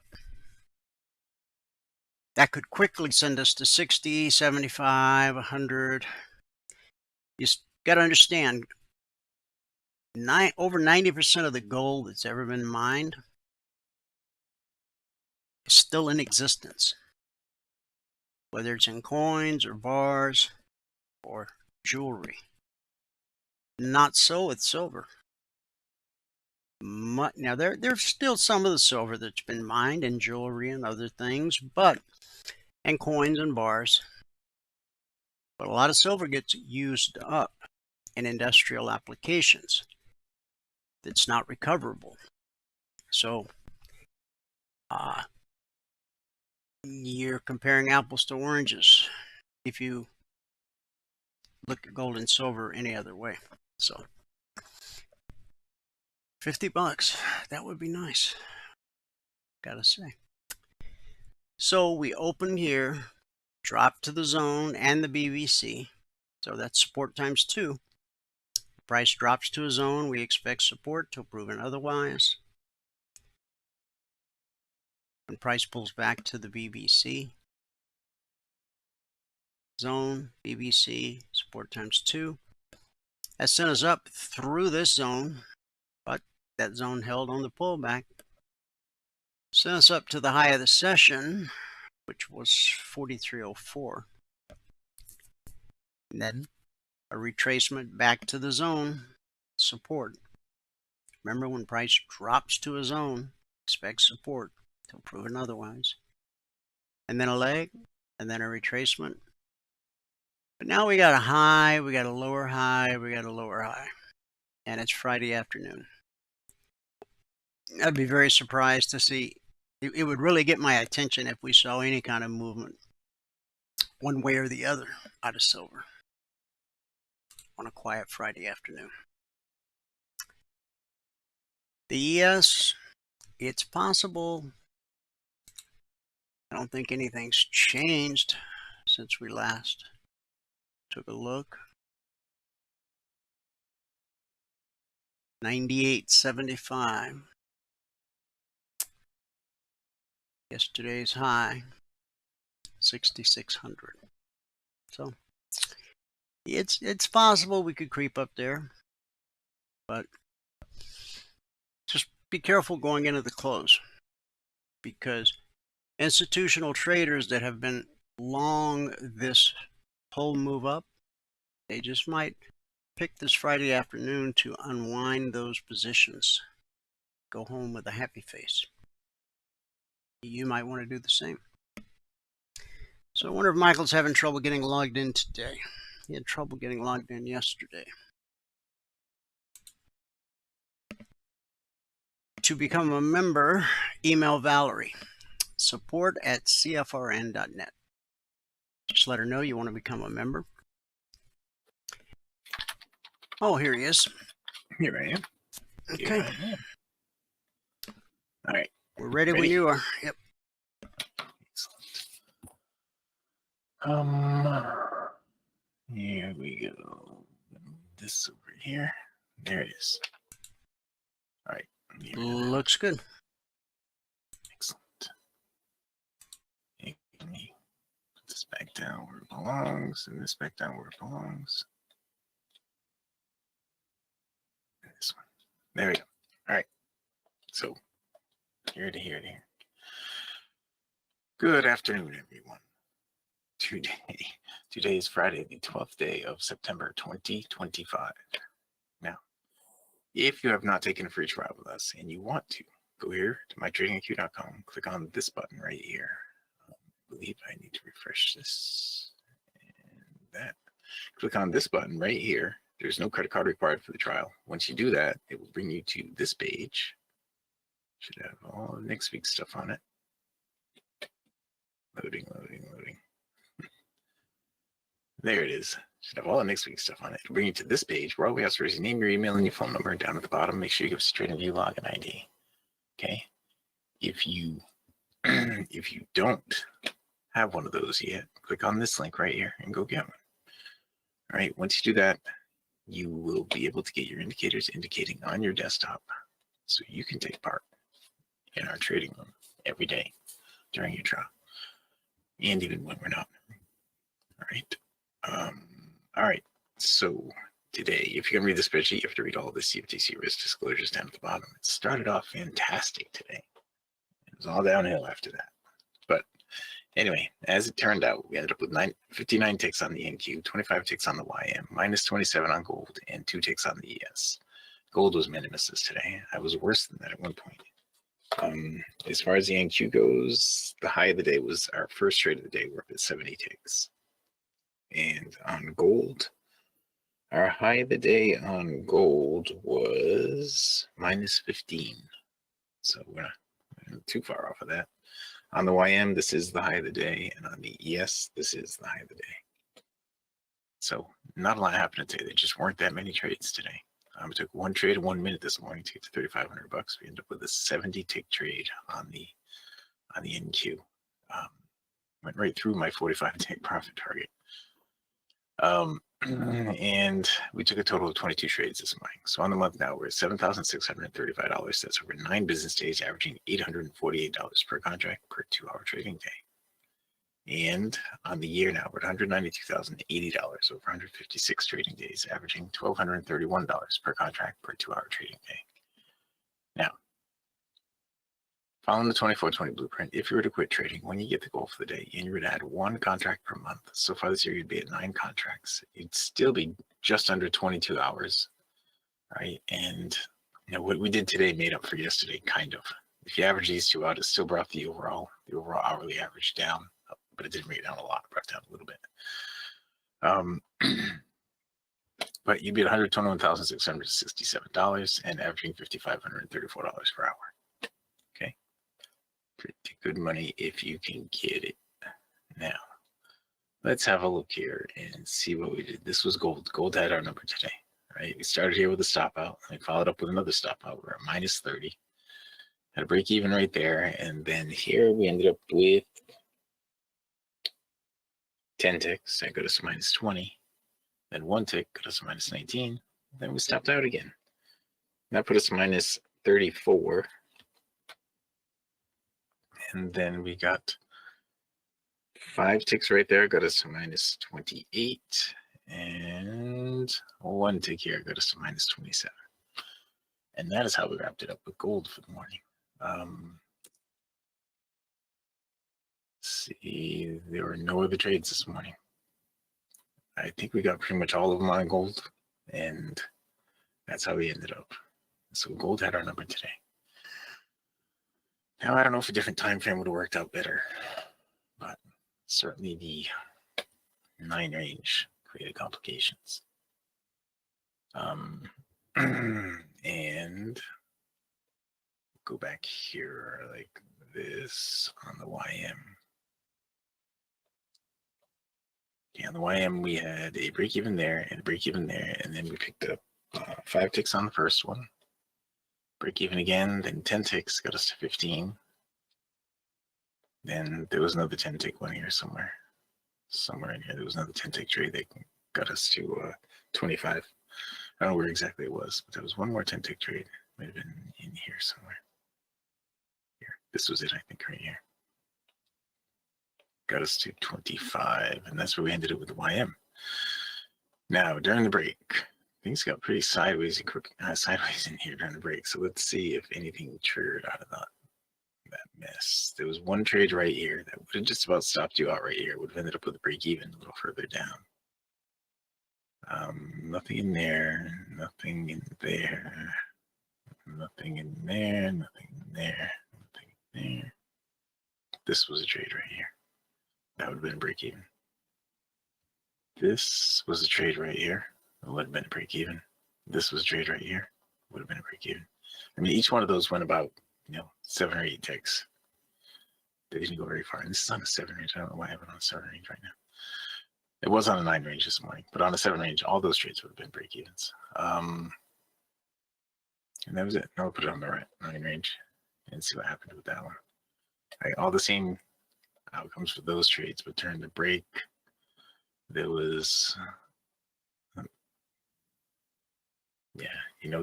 That could quickly send us to 60, 75, 100. You got to understand, over 90% of the gold that's ever been mined is still in existence, whether it's in coins or bars or jewelry. Not so with silver. Now, there's still some of the silver that's been mined in jewelry and other things, and coins and bars. But a lot of silver gets used up in industrial applications that's not recoverable. So you're comparing apples to oranges if you look at gold and silver any other way. So $50, that would be nice, gotta say. So we opened here, dropped to the zone and the BBC, so that's support times 2. Price drops to a zone, we expect support till proven otherwise. When price pulls back to the BBC, zone, BBC, support times 2. That sent us up through this zone, but that zone held on the pullback. Sent us up to the high of the session, which was 43.04. And then a retracement back to the zone support. Remember, when price drops to a zone, expect support until proven otherwise. And then a leg, and then a retracement. But now we got a high, we got a lower high, we got a lower high. And it's Friday afternoon. I'd be very surprised to see, it would really get my attention if we saw any kind of movement one way or the other out of silver on a quiet Friday afternoon. The ES, it's possible. I don't think anything's changed since we last took a look. 98.75. Yesterday's high, 6,600. So it's possible we could creep up there, but just be careful going into the close, because institutional traders that have been long this whole move up, they just might pick this Friday afternoon to unwind those positions, go home with a happy face. You might want to do the same. So I wonder if Michael's having trouble getting logged in today. He had trouble getting logged in yesterday. To become a member, email Valerie, support@cfrn.net. Just let her know you want to become a member. Oh, here he is. Here I am. Okay. All right. We're ready when you are. Yep. Excellent. Here we go. This over here. There it is. All right. Looks good. Excellent. Let me put this back down where it belongs, and this back down where it belongs. And this one. There we go. All right. So here to here to here. Good afternoon, everyone. Today is Friday, the 12th day of September 2025. Now, if you have not taken a free trial with us and you want to, go here to mytradingview.com, click on this button right here. I believe I need to refresh this and that. Click on this button right here. There's no credit card required for the trial. Once you do that, it will bring you to this page. Should have all of next week's stuff on it. Loading. There it is. Should have all the next week's stuff on it. It'll bring you to this page where all we ask for is your name, your email, and your phone number. Down at the bottom, make sure you give us a TradingView login ID. Okay. If you don't have one of those yet, click on this link right here and go get one. All right. Once you do that, you will be able to get your indicators indicating on your desktop, so you can take part in our trading room every day during your trial, and even when we're not. All right. All right. So today, if you can read the spreadsheet, you have to read all the CFTC risk disclosures down at the bottom. It started off fantastic today. It was all downhill after that. But anyway, as it turned out, we ended up with 59 ticks on the NQ, 25 ticks on the YM, minus 27 on gold, and 2 ticks on the ES. Gold was minimuses today. I was worse than that at one point. As far as the NQ goes, the high of the day was our first trade of the day. We're up at 70 ticks. And on gold, our high of the day on gold was minus 15. So we're not too far off of that. On the YM, this is the high of the day. And on the ES, this is the high of the day. So not a lot happened today. There just weren't that many trades today. We took one trade in 1 minute this morning to get to 3,500 bucks. We ended up with a 70 tick trade on the NQ. Went right through my 45 tick profit target. And we took a total of 22 trades this morning. So on the month now, we're at $7,635. That's over 9 business days, averaging $848 per contract per 2-hour trading day. And on the year now, we're at $192,080 over 156 trading days, averaging $1,231 per contract per 2-hour trading day. Now, Following the 24/20 blueprint, if you were to quit trading when you get the goal for the day and you were to add 1 contract per month, so far this year you'd be at 9 contracts. You'd still be just under 22 hours, right? And what we did today made up for yesterday, kind of. If you average these 2 out, it still brought the overall hourly average down, but it didn't bring it down a lot. It brought it down a little bit. But you'd be at $121,667 and averaging $5,534 per hour. Okay, pretty good money if you can get it. Now, let's have a look here and see what we did. This was gold. Gold had our number today, right? We started here with a stop out. We followed up with another stop out. We're at minus 30. Had a break even right there. And then here we ended up with 10 ticks. That got us to minus 20. Then 1 tick got us to minus 19. Then we stopped out again. That put us to minus 34. And then we got 5 ticks right there, got us to minus 28. And 1 tick here got us to minus 27. And that is how we wrapped it up with gold for the morning. See, there were no other trades this morning. I think we got pretty much all of them on gold, and that's how we ended up. So gold had our number today. Now, I don't know if a different time frame would have worked out better, but certainly the 9 range created complications. And go back here like this on the YM. Okay, on the YM, we had a break even there and a break even there, and then we picked up 5 ticks on the first one. Break even again, then 10 ticks got us to 15. Then there was another 10 tick one here somewhere. Somewhere in here, there was another 10 tick trade that got us to 25. I don't know where exactly it was, but there was one more 10 tick trade. Might have been in here somewhere. Here, this was it, I think, right here. Got us to 25, and that's where we ended up with the YM. Now, during the break, things got pretty sideways and sideways in here during the break. So let's see if anything triggered out of that mess. There was one trade right here that would have just about stopped you out right here. It would have ended up with a break even a little further down. Nothing in there, nothing in there, nothing in there, nothing in there, nothing in there. This was a trade right here. That would have been a break even. This was a trade right here. It would have been a break even. This was a trade right here. Would have been a break even. I mean, each one of those went about 7 or 8 ticks. They didn't go very far. And this is on a 7 range. I don't know why I have it on a 7 range right now. It was on a 9 range this morning, but on a 7 range, all those trades would have been break evens. And that was it. Now we'll put it on the 9 range and see what happened with that one. All the same outcomes for those trades, but during the break, there was,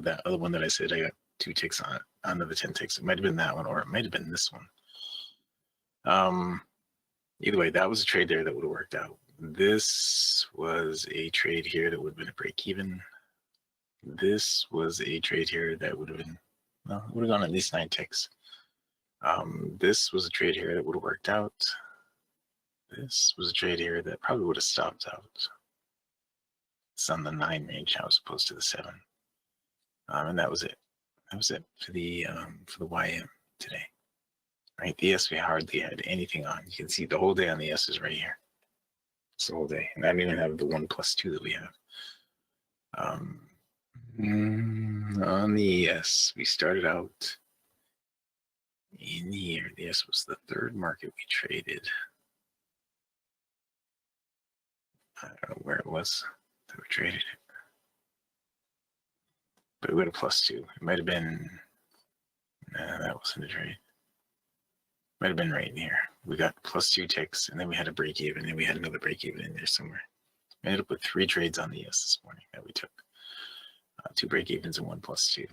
that other one that I said I got 2 ticks on it, another 10 ticks. It might have been that one, or it might have been this one. Either way, that was a trade there that would have worked out. This was a trade here that would have been a break even. This was a trade here that would have been, it would have gone at least 9 ticks. This was a trade here that would have worked out. This was a trade here that probably would have stopped out. It's on the 9 range now as opposed to the 7. And that was it. That was it for the YM today. Right, the S we hardly had anything on. You can see the whole day on the S is right here. It's the whole day, and I don't even have the 1+2 that we have. On the ES, we started out in here. The ES was the 3rd market we traded. I don't know where it was that we traded it, but we had a +2. It might have been, that wasn't a trade. Might have been right in here. We got +2 ticks, and then we had a break even, and we had another break even in there somewhere. We ended up with 3 trades on the ES this morning that we took. 2 break evens and 1 +2.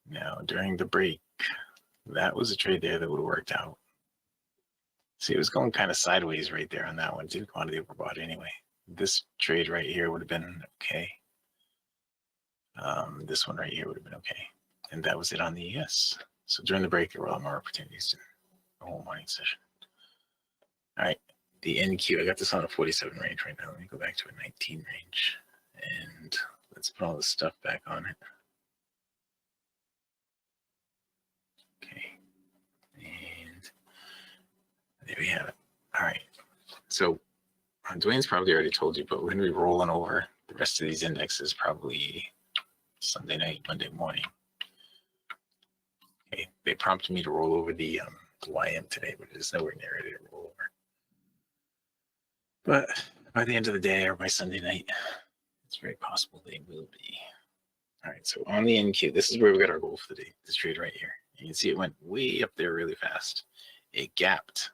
Now, during the break, that was a trade there that would have worked out. See, it was going kind of sideways right there on that one. Didn't want to overbought anyway. This trade right here would have been okay. This one right here would have been okay. And that was it on the ES. So during the break, there were a lot more opportunities the whole morning session. All right, the NQ, I got this on a 47 range right now. Let me go back to a 19 range and let's put all this stuff back on it. Okay, and there we have it. All right, so Dwayne's probably already told you, but we're going to be rolling over the rest of these indexes probably Sunday night, Monday morning. Okay, they prompted me to roll over the YM today, but it is nowhere near ready to roll over. But by the end of the day or by Sunday night, it's very possible they will be. All right, so on the NQ, this is where we got our goal for the day, this trade right here. You can see it went way up there really fast. It gapped.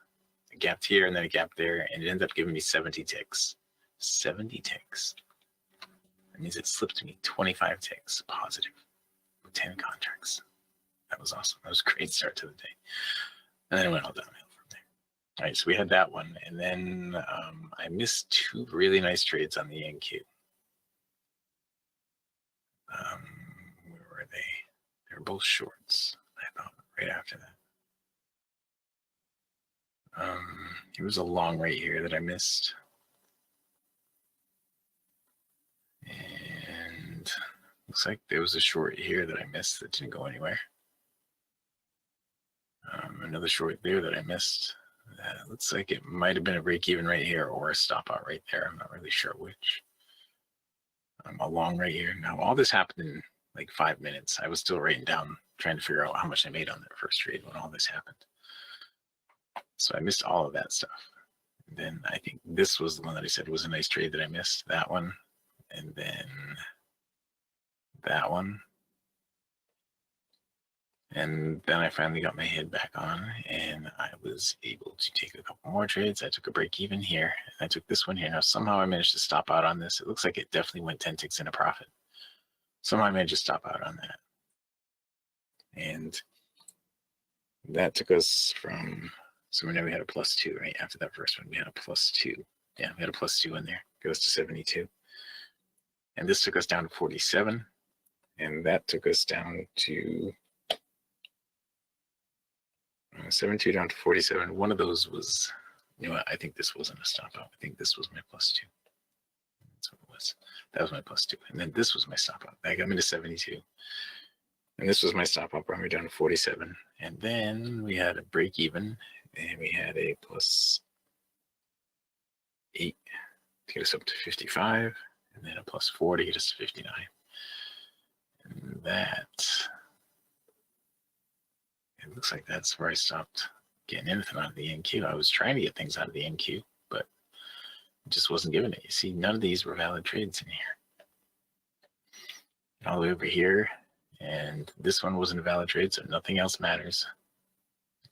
It gapped here and then it gapped there, and it ended up giving me 70 ticks. 70 ticks. That means it slipped me 25 ticks positive with 10 contracts. That was awesome. That was a great start to the day. And then it went all downhill from there. All right, so we had that one. And then I missed two really nice trades on the NQ. Where were they? They were both shorts, I thought, right after that. It was a long right here that I missed. And looks like there was a short here that I missed that didn't go anywhere. Another short there that I missed. Looks like it might have been a break even right here or a stop out right there. I'm not really sure which. A long right here. Now, all this happened in like 5 minutes. I was still writing down, trying to figure out how much I made on that first trade when all this happened. So I missed all of that stuff. And then I think this was the one that I said was a nice trade that I missed. That one. And then that one. And then I finally got my head back on and I was able to take a couple more trades. I took a break even here. And I took this one here. Now, somehow I managed to stop out on this. It looks like it definitely went 10 ticks in a profit. Somehow I managed to stop out on that. And that took us from, so now we had a +2, right? After that first one, we had a +2. Yeah, we had a +2 in there. Got us to 72. And this took us down to 47. And that took us down to 72 down to 47. One of those was, you know what, I think this wasn't a stop out. I think this was my +2. That's what it was. That was my +2. And then this was my stop out. That got me to 72. And this was my stop out, brought me down to 47. And then we had a break even, and we had a +8 to get us up to 55, and then a +4 to get us to 59. And that, it looks like that's where I stopped getting anything out of the NQ. I was trying to get things out of the NQ, but it just wasn't giving it. You see, none of these were valid trades in here. All the way over here, and this one wasn't a valid trade, so nothing else matters.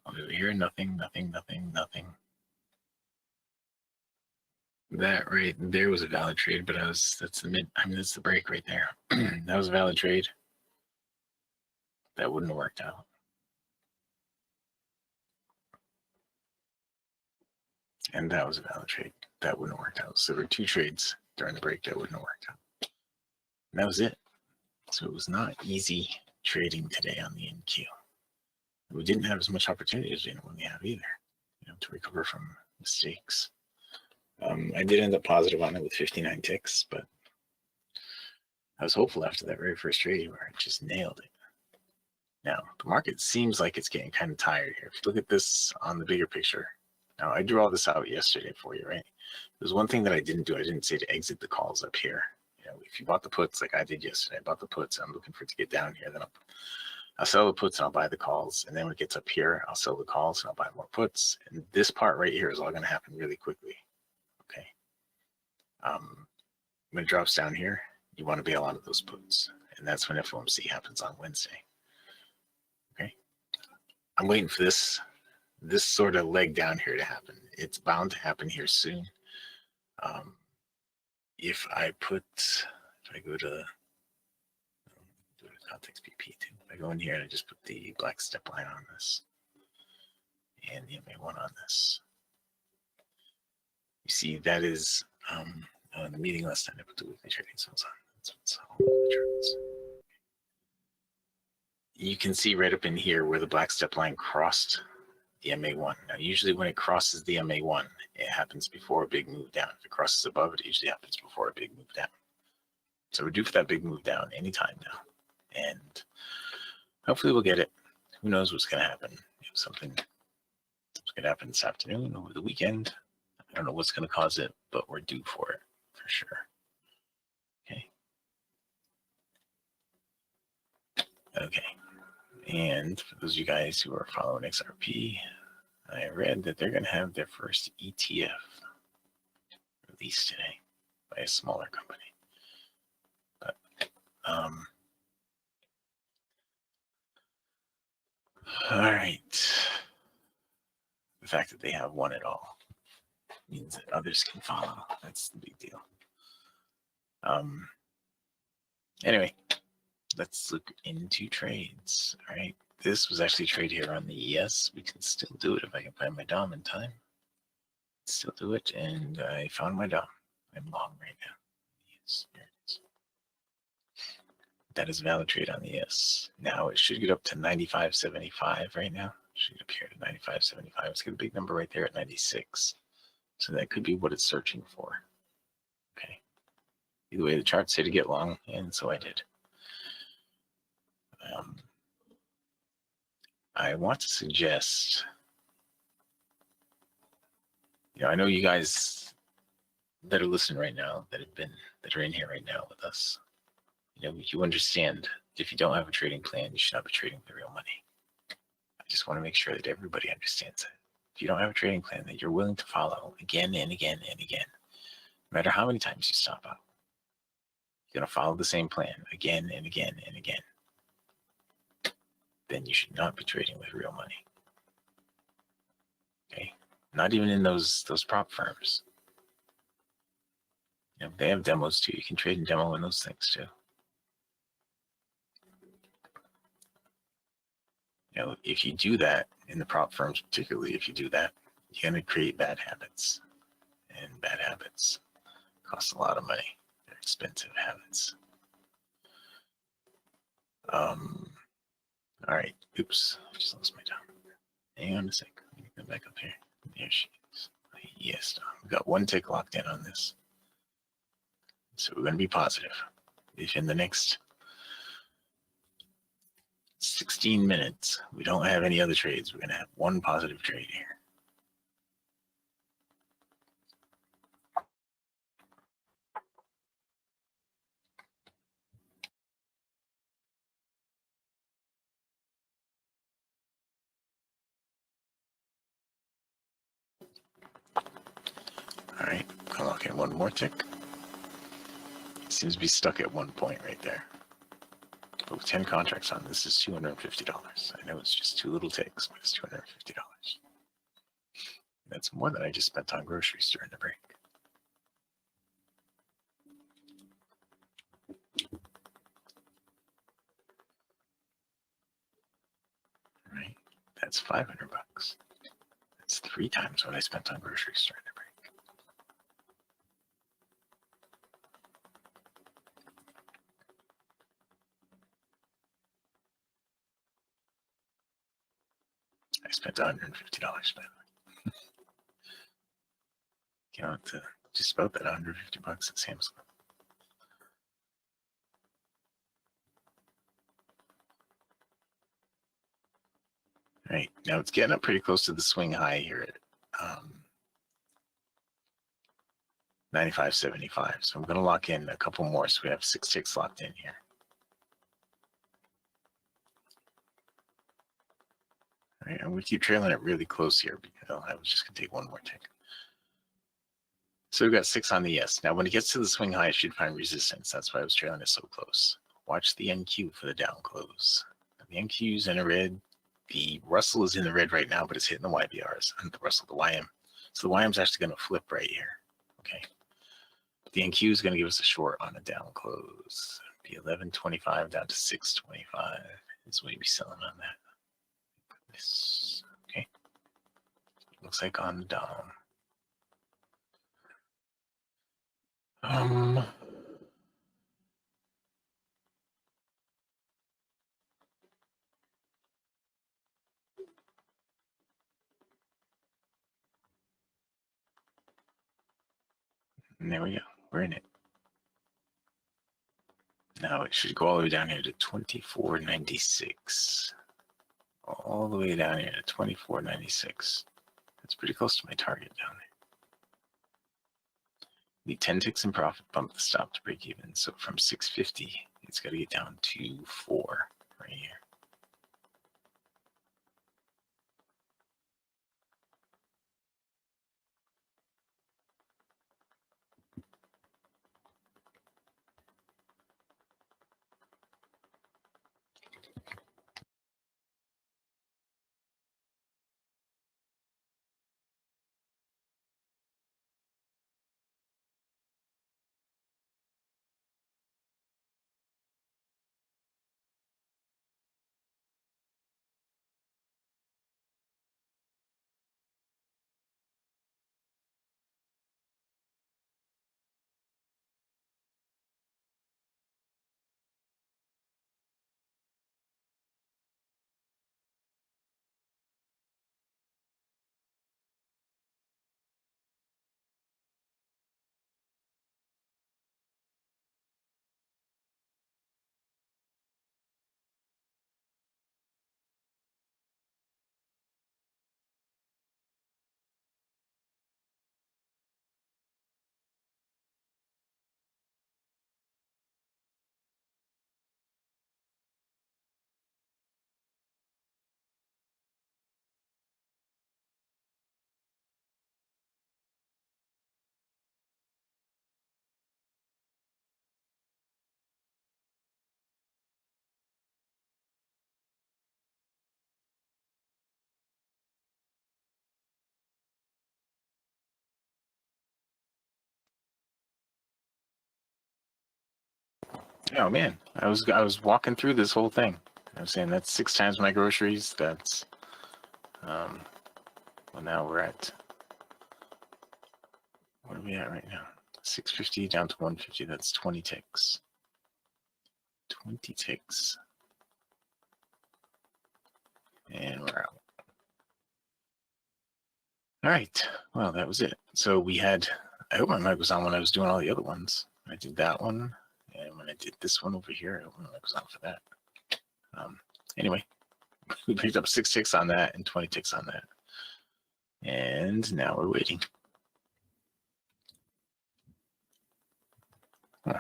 All the way over here, nothing, nothing, nothing, nothing. That right there was a valid trade, but that's the break right there. That was a valid trade. That wouldn't have worked out. And that was a valid trade. That wouldn't have worked out. So there were two trades during the break that wouldn't have worked out. And that was it. So it was not easy trading today on the NQ. We didn't have as much opportunity as we normally have either, to recover from mistakes. I did end up positive on it with 59 ticks, but I was hopeful after that very first trade where it just nailed it. Now, the market seems like it's getting kind of tired here. If you look at this on the bigger picture, now I drew all this out yesterday for you, right? There's one thing that I didn't do. I didn't say to exit the calls up here. If you bought the puts like I did yesterday, I bought the puts. I'm looking for it to get down here. Then I'll sell the puts and I'll buy the calls. And then when it gets up here, I'll sell the calls and I'll buy more puts. And this part right here is all going to happen really quickly. Okay. When it drops down here, you want to bail out of those puts. And that's when FOMC happens on Wednesday. Okay. I'm waiting for this sort of leg down here to happen. It's bound to happen here soon. If I go to context BP too, if I go in here and I just put the black step line on this and the MA1 on this, you see that is the meeting last time I put the weekly trading zones on. That's what's all the charts. You can see right up in here where the black step line crossed the MA1. Now, usually when it crosses the MA1, it happens before a big move down. If it crosses above it, usually happens before a big move down. So we're due for that big move down anytime now. And hopefully we'll get it. Who knows what's going to happen? Something's going to happen this afternoon, over the weekend. I don't know what's going to cause it, but we're due for it for sure. Okay. Okay. And for those of you guys who are following XRP, I read that they're going to have their first ETF released today by a smaller company. But all right. The fact that they have one at all means that others can follow. That's the big deal. Anyway, let's look into trades. All right. This was actually a trade here on the ES. We can still do it if I can find my DOM in time. Still do it, and I found my DOM. I'm long right now. Yes, there it is. That is a valid trade on the ES. Now it should get up to 95.75 right now. It should get up here to 95.75. It's got a big number right there at 96. So that could be what it's searching for. Okay. Either way, the charts say to get long, and so I did. I want to suggest, I know you guys that are listening right now, that are in here right now with us, you understand if you don't have a trading plan, you should not be trading with real money. I just want to make sure that everybody understands that. If you don't have a trading plan that you're willing to follow again and again and again, no matter how many times you stop out, you're going to follow the same plan again and again and again, then you should not be trading with real money. Okay? Not even in those prop firms. They have demos too. You can trade and demo in those things too. If you do that in the prop firms, particularly if you do that, you're going to create bad habits. And bad habits cost a lot of money. They're expensive habits. All right. Oops. I just lost my DOM. Hang on a sec. Let me go back up here. There she is. Yes. We've got one tick locked in on this. So we're going to be positive. If in the next 16 minutes we don't have any other trades, we're going to have one positive trade here. All right, I'll lock in one more tick. Seems to be stuck at one point right there. But with 10 contracts on, this is $250. I know it's just two little ticks, but it's $250. That's more than I just spent on groceries during the break. All right, that's $500. That's 3 times what I spent on groceries during the break. I spent $150 by the way. Count to just about that $150 at Sam's Club. All right, now it's getting up pretty close to the swing high here at 95.75. So I'm going to lock in a couple more. So we have 6 ticks locked in here. All right, I'm going to keep trailing it really close here because I was just going to take one more tick. So we've got 6 on the yes. Now, when it gets to the swing high, it should find resistance. That's why I was trailing it so close. Watch the NQ for the down close. The NQ is in a red. The Russell is in the red right now, but it's hitting the YBRs. And the Russell, the YM. So the YM is actually going to flip right here. Okay. But the NQ is going to give us a short on a down close. Be 11.25 down to 6.25 is what you'd be selling on that. This, okay. Looks like on the down. And there we go. We're in it. Now it should go all the way down here to 24.96. All the way down here to 24.96. That's pretty close to my target down there. Need 10 ticks in profit, bump the stop to break even. So from 650, it's got to get down to 4 right here. Oh man, I was walking through this whole thing. I was saying that's 6 times my groceries. That's well, now we're at, what are we at right now? 650 down to 150. That's 20 ticks. 20 ticks. And we're out. All right. Well, that was it. So we had, I hope my mic was on when I was doing all the other ones. I did that one. And when I did this one over here, I hope my mic was on for that. Anyway, we picked up 6 ticks on that and 20 ticks on that. And now we're waiting. Huh.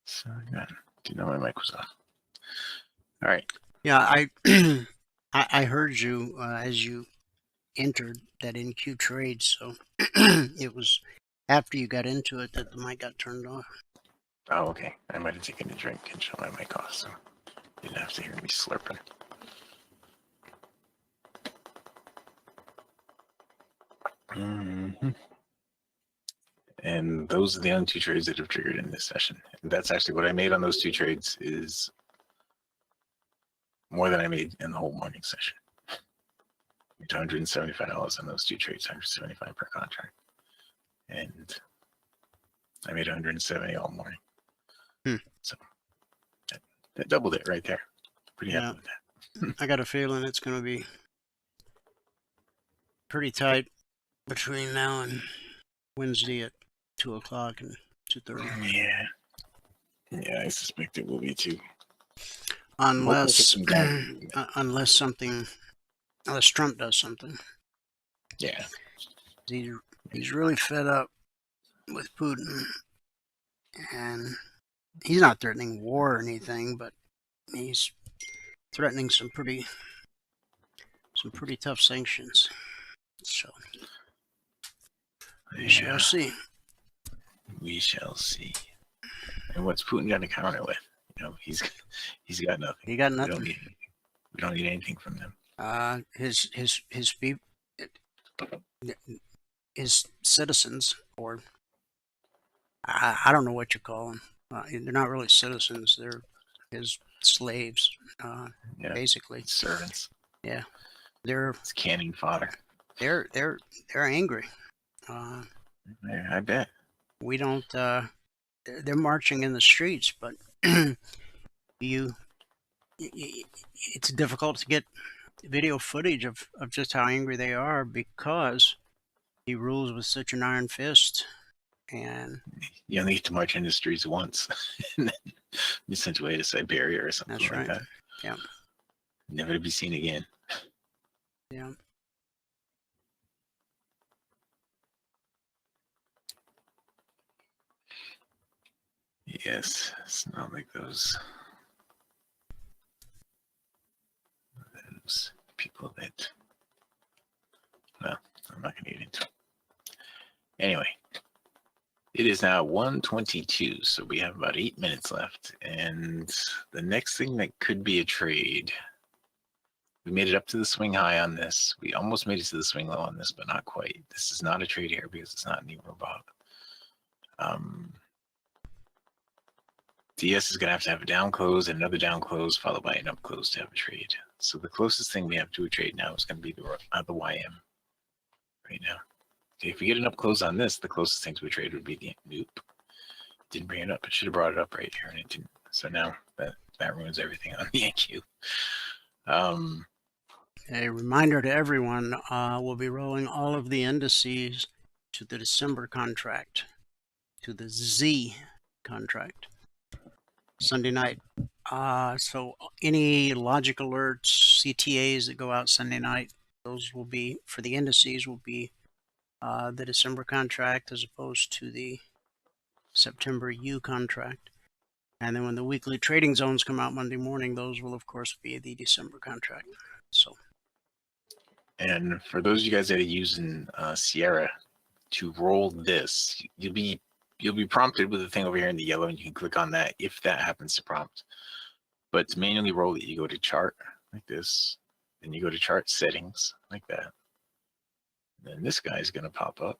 So good. Didn't know my mic was off. All right. Yeah, I heard you as you entered that NQ trade, so it was after you got into it that the mic got turned off. Oh, okay. I might have taken a drink and shut my mic off, so you didn't have to hear me slurping. Mm-hmm. And those are the only 2 trades that have triggered in this session. And that's actually what I made on those 2 trades is more than I made in the whole morning session. $275 on those 2 trades, $175 per contract. And I made $170 all morning. So that doubled it right there. Pretty happy with that. I got a feeling it's going to be pretty tight between now and Wednesday at 2 o'clock and 2:30. Yeah, I suspect it will be too. Unless Trump does something. Yeah. He's really fed up with Putin, and he's not threatening war or anything, but he's threatening some pretty tough sanctions. So we shall see. We shall see. And what's Putin got to counter with? You know, he's got nothing. He got nothing. We don't need anything from them. His people, his citizens, or I don't know what you call them. They're not really citizens. They're his slaves, basically. Servants. Yeah, it's canning fodder. They're angry. I bet. We don't. They're marching in the streets, but it's difficult to get video footage of just how angry they are because He rules with such an iron fist, and You only get to March Industries once, and then you sent away to Siberia or something that's like right. that. Yeah. Never to be seen again. Yeah. Yes, it's not like those people that. Well, I'm not going to get into it. Anyway, it is now 1:22, so we have about 8 minutes left. And the next thing that could be a trade, we made it up to the swing high on this. We almost made it to the swing low on this, but not quite. This is not a trade here because it's not any robot. DS is going to have a down close and another down close followed by an up close to have a trade. So the closest thing we have to a trade now is going to be the YM right now. Okay, if we get an up close on this, the closest thing to a trade would be the nope. Didn't bring it up. It should have brought it up right here, and it didn't. So now that ruins everything on the NQ. A reminder to everyone, we'll be rolling all of the indices to the December contract, to the Z contract, Sunday night. So any logic alerts, CTAs that go out Sunday night, those will be, for the indices, will be the December contract as opposed to the September U contract. And then when the weekly trading zones come out Monday morning, those will, of course, be the December contract. So. And for those of you guys that are using Sierra to roll this, you'll be prompted with the thing over here in the yellow, and you can click on that if that happens to prompt. But to manually roll it, you go to chart like this, then you go to chart settings like that. And then this guy is going to pop up,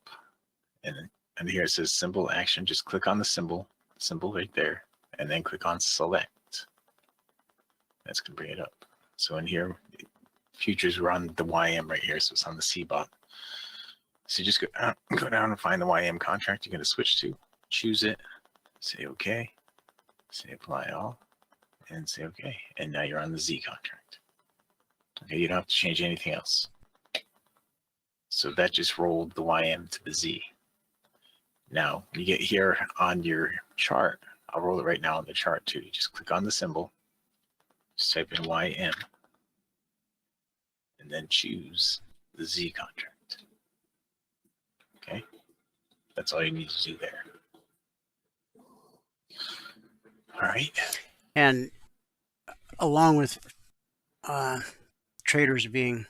and here it says symbol action. Just click on the symbol right there, and then click on select. That's going to bring it up. So in here, futures run the YM right here, so it's on the CBOT. So you just go down and find the YM contract you're going to switch to, choose it, say OK, say apply all, and say OK. And now you're on the Z contract. Okay, you don't have to change anything else. So that just rolled the YM to the Z. Now you get here on your chart. I'll roll it right now on the chart too. You just click on the symbol, just type in YM, and then choose the Z contract. Okay, that's all you need to do there. All right. And along with traders being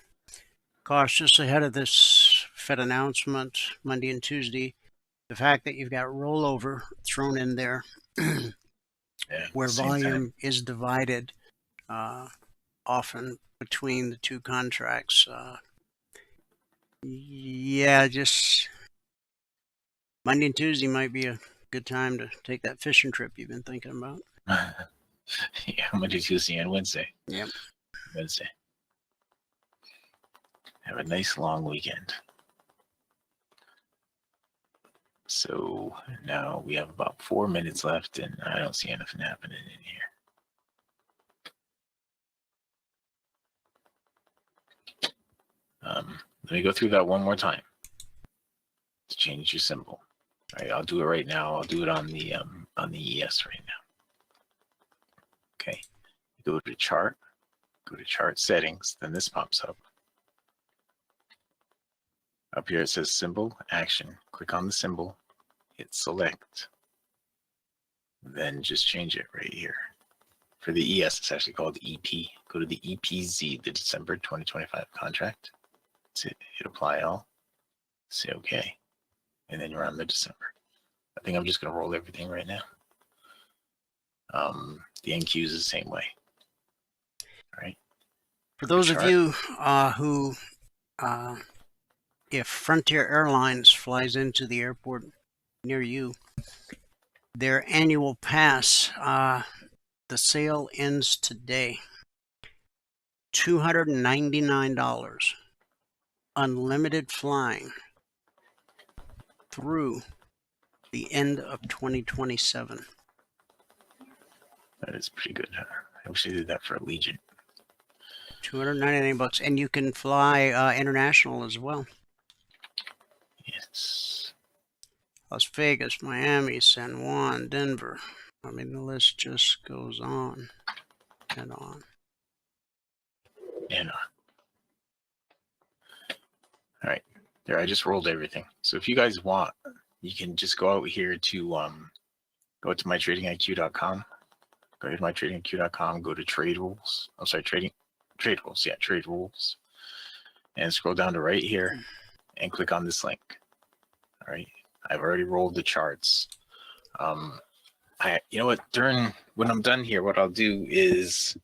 cautious ahead of this Fed announcement Monday and Tuesday, the fact that you've got rollover thrown in there where volume is divided often between the two contracts. Just Monday and Tuesday might be a good time to take that fishing trip you've been thinking about. Yeah, Monday, Tuesday, and Wednesday. Yep. Wednesday. Have a nice long weekend. So now we have about 4 minutes left, and I don't see anything happening in here. Let me go through that one more time to change your symbol. All right, I'll do it right now. I'll do it on the ES right now. Okay, go to chart, go to chart settings, then this pops up. Up here it says symbol action. Click on the symbol, hit select, then just change it right here. For the ES, it's actually called EP. Go to the EPZ, the December 2025 contract. Hit apply all, say OK, and then you're on the December. I think I'm just going to roll everything right now. The NQ is the same way. All right. For those of you who, if Frontier Airlines flies into the airport near you, their annual pass, the sale ends today. $299. Unlimited flying through the end of 2027. That is pretty good. I wish they did that for Allegiant. $299, and you can fly international as well. Yeah, Las Vegas, Miami, San Juan, Denver. I mean, the list just goes on and on. And all right, there. I just rolled everything. So if you guys want, you can just go out here to go to mytradingiq.com. Go to mytradingiq.com. Go to trade rules. I'm sorry, trade rules. Yeah, trade rules. And scroll down to right here and click on this link. All right, I've already rolled the charts. You know what? When I'm done here, what I'll do is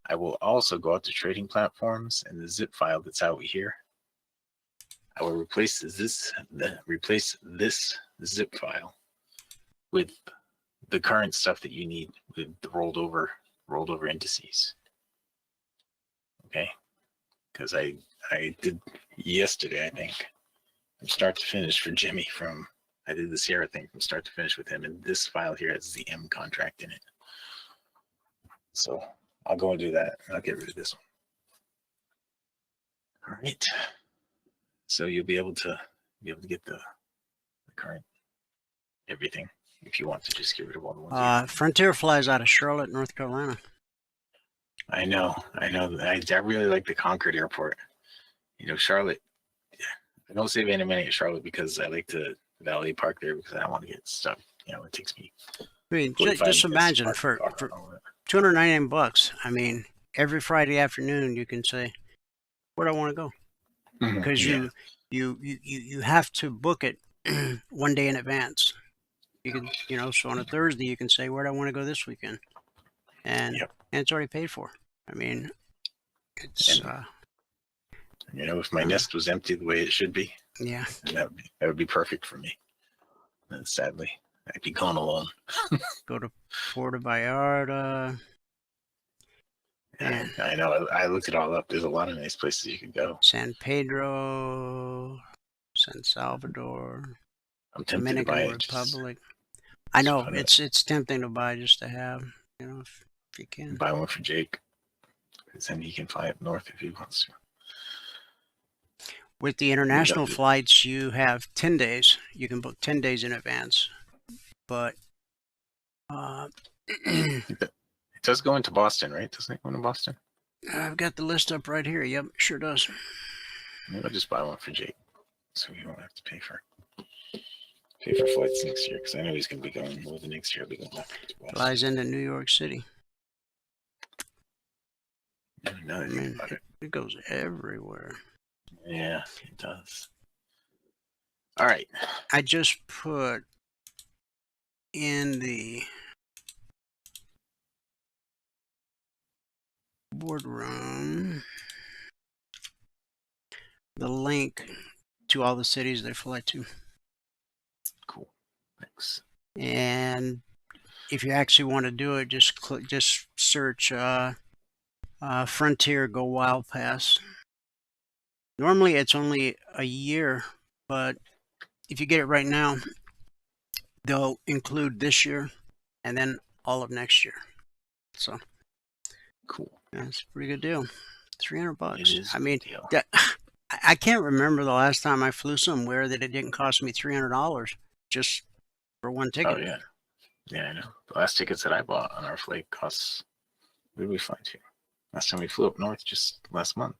I will also go out to trading platforms and the zip file that's out here. I will replace this zip file with the current stuff that you need with the rolled over indices. Okay, because I did yesterday, I think, from start to finish for Jimmy. I did the Sierra thing from start to finish with him, and this file here has the M contract in it. So I'll go and do that. I'll get rid of this one. All right. So you'll be able to get the current everything if you want to just get rid of all the ones. Frontier flies out of Charlotte, North Carolina. I know. I really like the Concord Airport. You know, Charlotte. I don't save any money at Charlotte because I like to valet park there because I don't want to get stuck. You know, it takes me. I mean, just imagine for $299. I mean, every Friday afternoon you can say, "Where do I want to go?" Because you have to book it 1 day in advance. You can, so on a Thursday you can say, "Where do I want to go this weekend?" And it's already paid for. I mean, it's. If my nest was empty the way it should be, yeah, that would be perfect for me. And sadly, I'd be gone alone. Go to Puerto Vallarta. And I know. I looked it all up. There's a lot of nice places you can go. San Pedro, San Salvador, I'm tempted to buy it. Republic. I know it's tempting to buy just to have, if you can. Buy one for Jake, because then he can fly up north if he wants to. With the international flights, you have 10 days. You can book 10 days in advance. But it does go into Boston, right? Doesn't it go into Boston? I've got the list up right here. Yep, sure does. Maybe I'll just buy one for Jake, so you won't have to pay for flights next year, because I know he's going to be going more than next year. I'll be going back to Boston. Flies into New York City. It goes everywhere. Yeah, it does. All right. I just put in the boardroom the link to all the cities they fly to. Cool. Thanks. And if you actually want to do it, just search Frontier Go Wild Pass. Normally it's only a year, but if you get it right now, they'll include this year and then all of next year. So cool. That's a pretty good deal. $300. I mean, I can't remember the last time I flew somewhere that it didn't cost me $300 just for one ticket. Oh yeah, yeah, I know. The last tickets that I bought on our flight costs. Where did we fly to? Last time we flew up north just last month.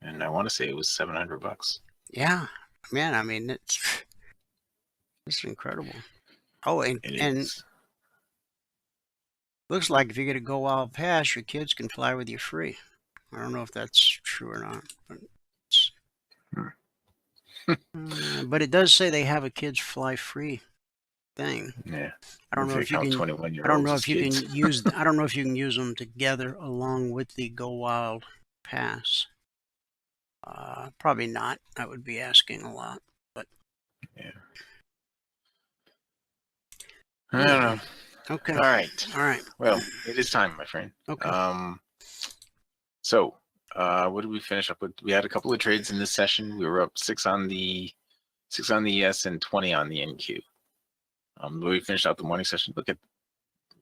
And I want to say it was $700. Yeah, man. I mean, it's incredible. Oh, and looks like if you get a Go Wild Pass, your kids can fly with you free. I don't know if that's true or not, but but it does say they have a kids fly free thing. Yeah. I don't know if you can. I don't know if you can use. I don't know if you can use them together along with the Go Wild Pass. Probably not. I would be asking a lot, but yeah. I don't know. Okay. All right. All right. Well, it is time, my friend. Okay. So, what did we finish up with? We had a couple of trades in this session. We were up 6 on the ES and 20 on the NQ. We finished out the morning session. Look at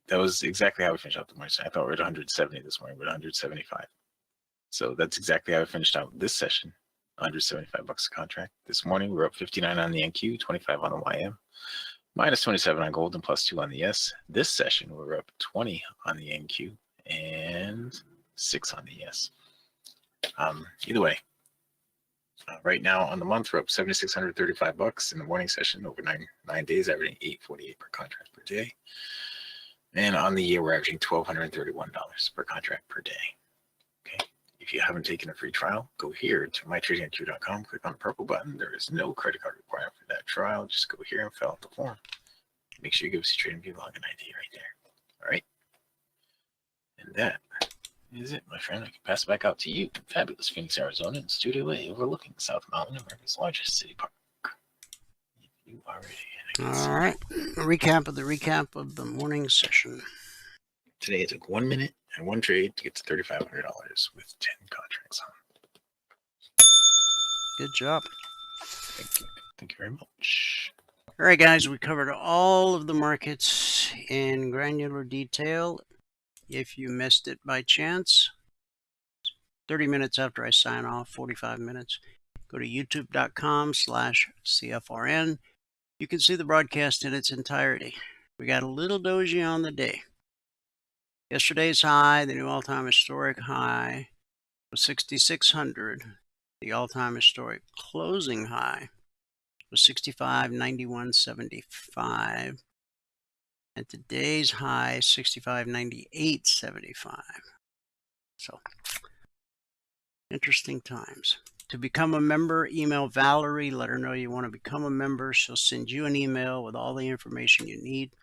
that was exactly how we finished out the morning session. I thought we were at 170 this morning. We're at 175. So that's exactly how I finished out this session. $175 a contract. This morning, we're up 59 on the NQ, 25 on the YM, minus 27 on gold, and plus 2 on the S. This session, we're up 20 on the NQ and 6 on the S. Either way, right now on the month, we're up $7,635 in the morning session over nine days, averaging $848 per contract per day. And on the year, we're averaging $1,231 per contract per day. Okay. If you haven't taken a free trial, go here to mytradingview.com, click on the purple button. There is no credit card required for that trial. Just go here and fill out the form. Make sure you give us your TradingView login ID right there. All right. And that is it, my friend. I can pass it back out to you. Fabulous Phoenix, Arizona, in Studio A, overlooking the South Mountain, America's largest city park. If you are ready. All right. A recap of the morning session. Today it took 1 minute and one trade to get to $3,500 with 10 contracts on. Good job. Thank you. Thank you very much. All right, guys, we covered all of the markets in granular detail. If you missed it by chance, 30 minutes after I sign off, 45 minutes, go to youtube.com/CFRN. You can see the broadcast in its entirety. We got a little doji on the day. Yesterday's high, the new all-time historic high, was 6,600. The all-time historic closing high was 65.9175. And today's high, 65.9875. So, interesting times. To become a member, email Valerie. Let her know you want to become a member. She'll send you an email with all the information you need.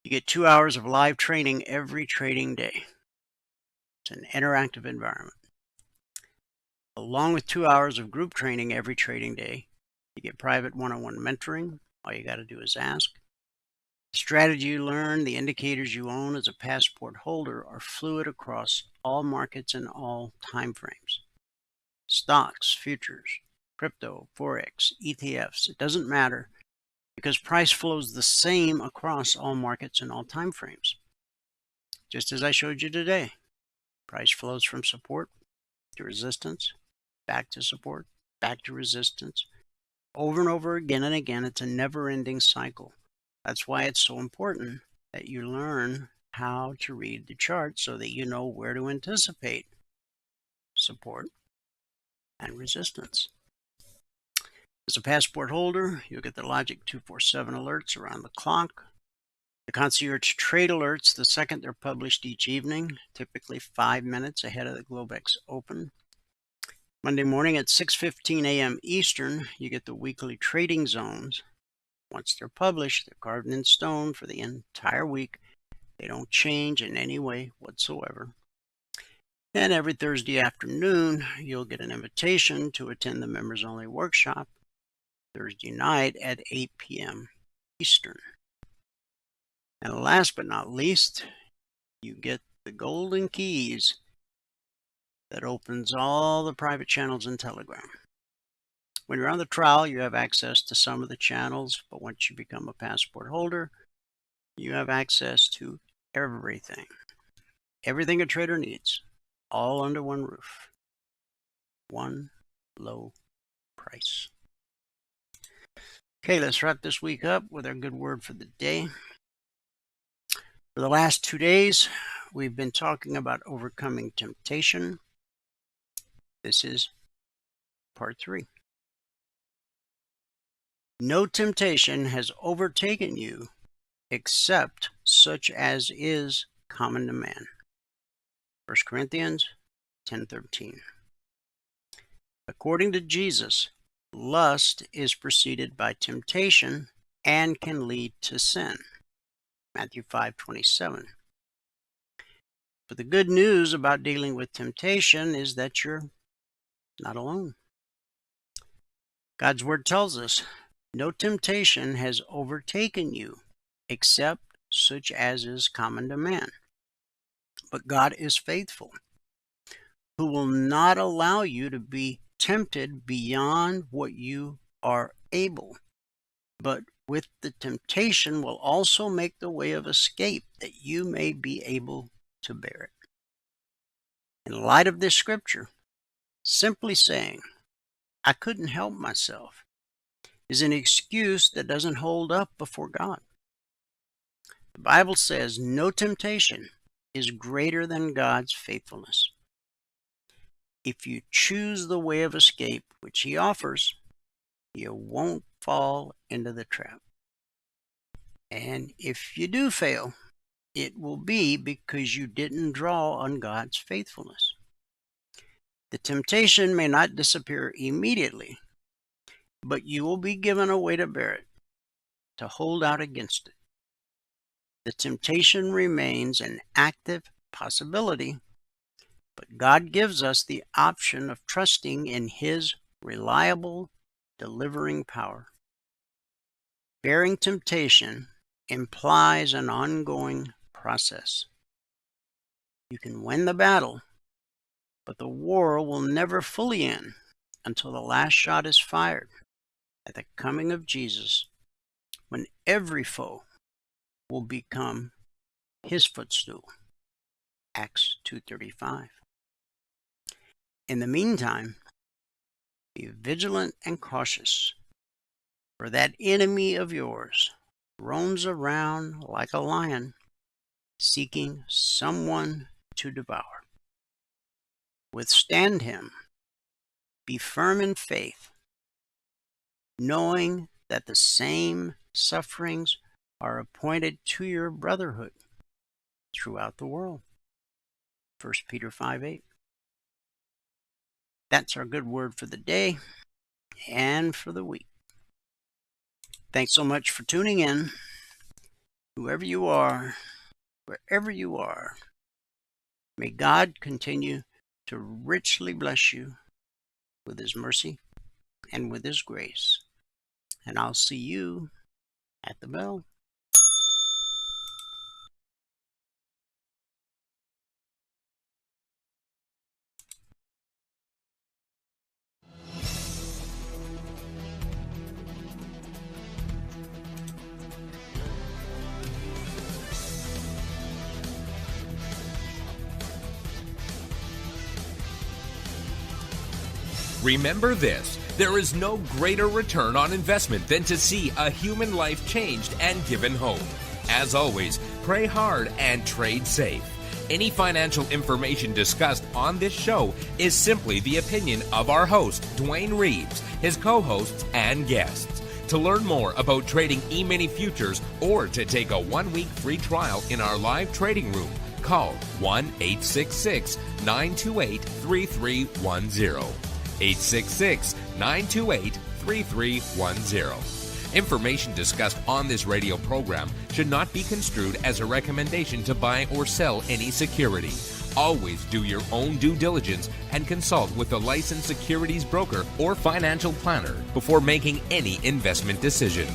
You get 2 hours of live training every trading day. It's an interactive environment. Along with 2 hours of group training every trading day, you get private one-on-one mentoring. All you got to do is ask. The strategy you learn, the indicators you own as a passport holder are fluid across all markets and all time frames. Stocks, futures, crypto, Forex, ETFs, it doesn't matter because price flows the same across all markets and all time frames. Just as I showed you today, price flows from support to resistance, back to support, back to resistance, over and over again and again. It's a never-ending cycle. That's why it's so important that you learn how to read the chart so that you know where to anticipate support and resistance. As a passport holder, you'll get the Logic 247 alerts around the clock. The concierge trade alerts, the second they're published each evening, typically 5 minutes ahead of the Globex Open. Monday morning at 6:15 a.m. Eastern, you get the weekly trading zones. Once they're published, they're carved in stone for the entire week. They don't change in any way whatsoever. And every Thursday afternoon, you'll get an invitation to attend the members-only workshop Thursday night at 8 p.m. Eastern. And last but not least, you get the golden keys that opens all the private channels in Telegram. When you're on the trial, you have access to some of the channels, but once you become a passport holder, you have access to everything. Everything a trader needs, all under one roof. One low price. Okay, let's wrap this week up with our good word for the day. For the last 2 days, we've been talking about overcoming temptation. This is part 3. No temptation has overtaken you except such as is common to man. 1 Corinthians 10:13. According to Jesus, lust is preceded by temptation and can lead to sin. Matthew 5:27. But the good news about dealing with temptation is that you're not alone. God's word tells us, no temptation has overtaken you except such as is common to man. But God is faithful, who will not allow you to be tempted beyond what you are able, but with the temptation will also make the way of escape that you may be able to bear it. In light of this scripture, Simply saying, I couldn't help myself, is an excuse that doesn't hold up before God. The Bible says no temptation is greater than God's faithfulness. If you choose the way of escape which He offers, you won't fall into the trap. And if you do fail, it will be because you didn't draw on God's faithfulness. The temptation may not disappear immediately, but you will be given a way to bear it, to hold out against it. The temptation remains an active possibility, but God gives us the option of trusting in His reliable, delivering power. Bearing temptation implies an ongoing process. You can win the battle, but the war will never fully end until the last shot is fired at the coming of Jesus, when every foe will become His footstool. Acts 2:35. In the meantime, be vigilant and cautious, for that enemy of yours roams around like a lion, seeking someone to devour. Withstand him. Be firm in faith, knowing that the same sufferings are appointed to your brotherhood throughout the world. 1 Peter 5:8. That's our good word for the day and for the week. Thanks so much for tuning in. Whoever you are, wherever you are, may God continue to richly bless you with His mercy and with His grace. And I'll see you at the bell. Remember this, there is no greater return on investment than to see a human life changed and given hope. As always, pray hard and trade safe. Any financial information discussed on this show is simply the opinion of our host, Dwayne Reeves, his co-hosts, and guests. To learn more about trading E-mini futures or to take a 1-week free trial in our live trading room, call 1-866-928-3310. 866-928-3310. Information discussed on this radio program should not be construed as a recommendation to buy or sell any security. Always do your own due diligence and consult with a licensed securities broker or financial planner before making any investment decision.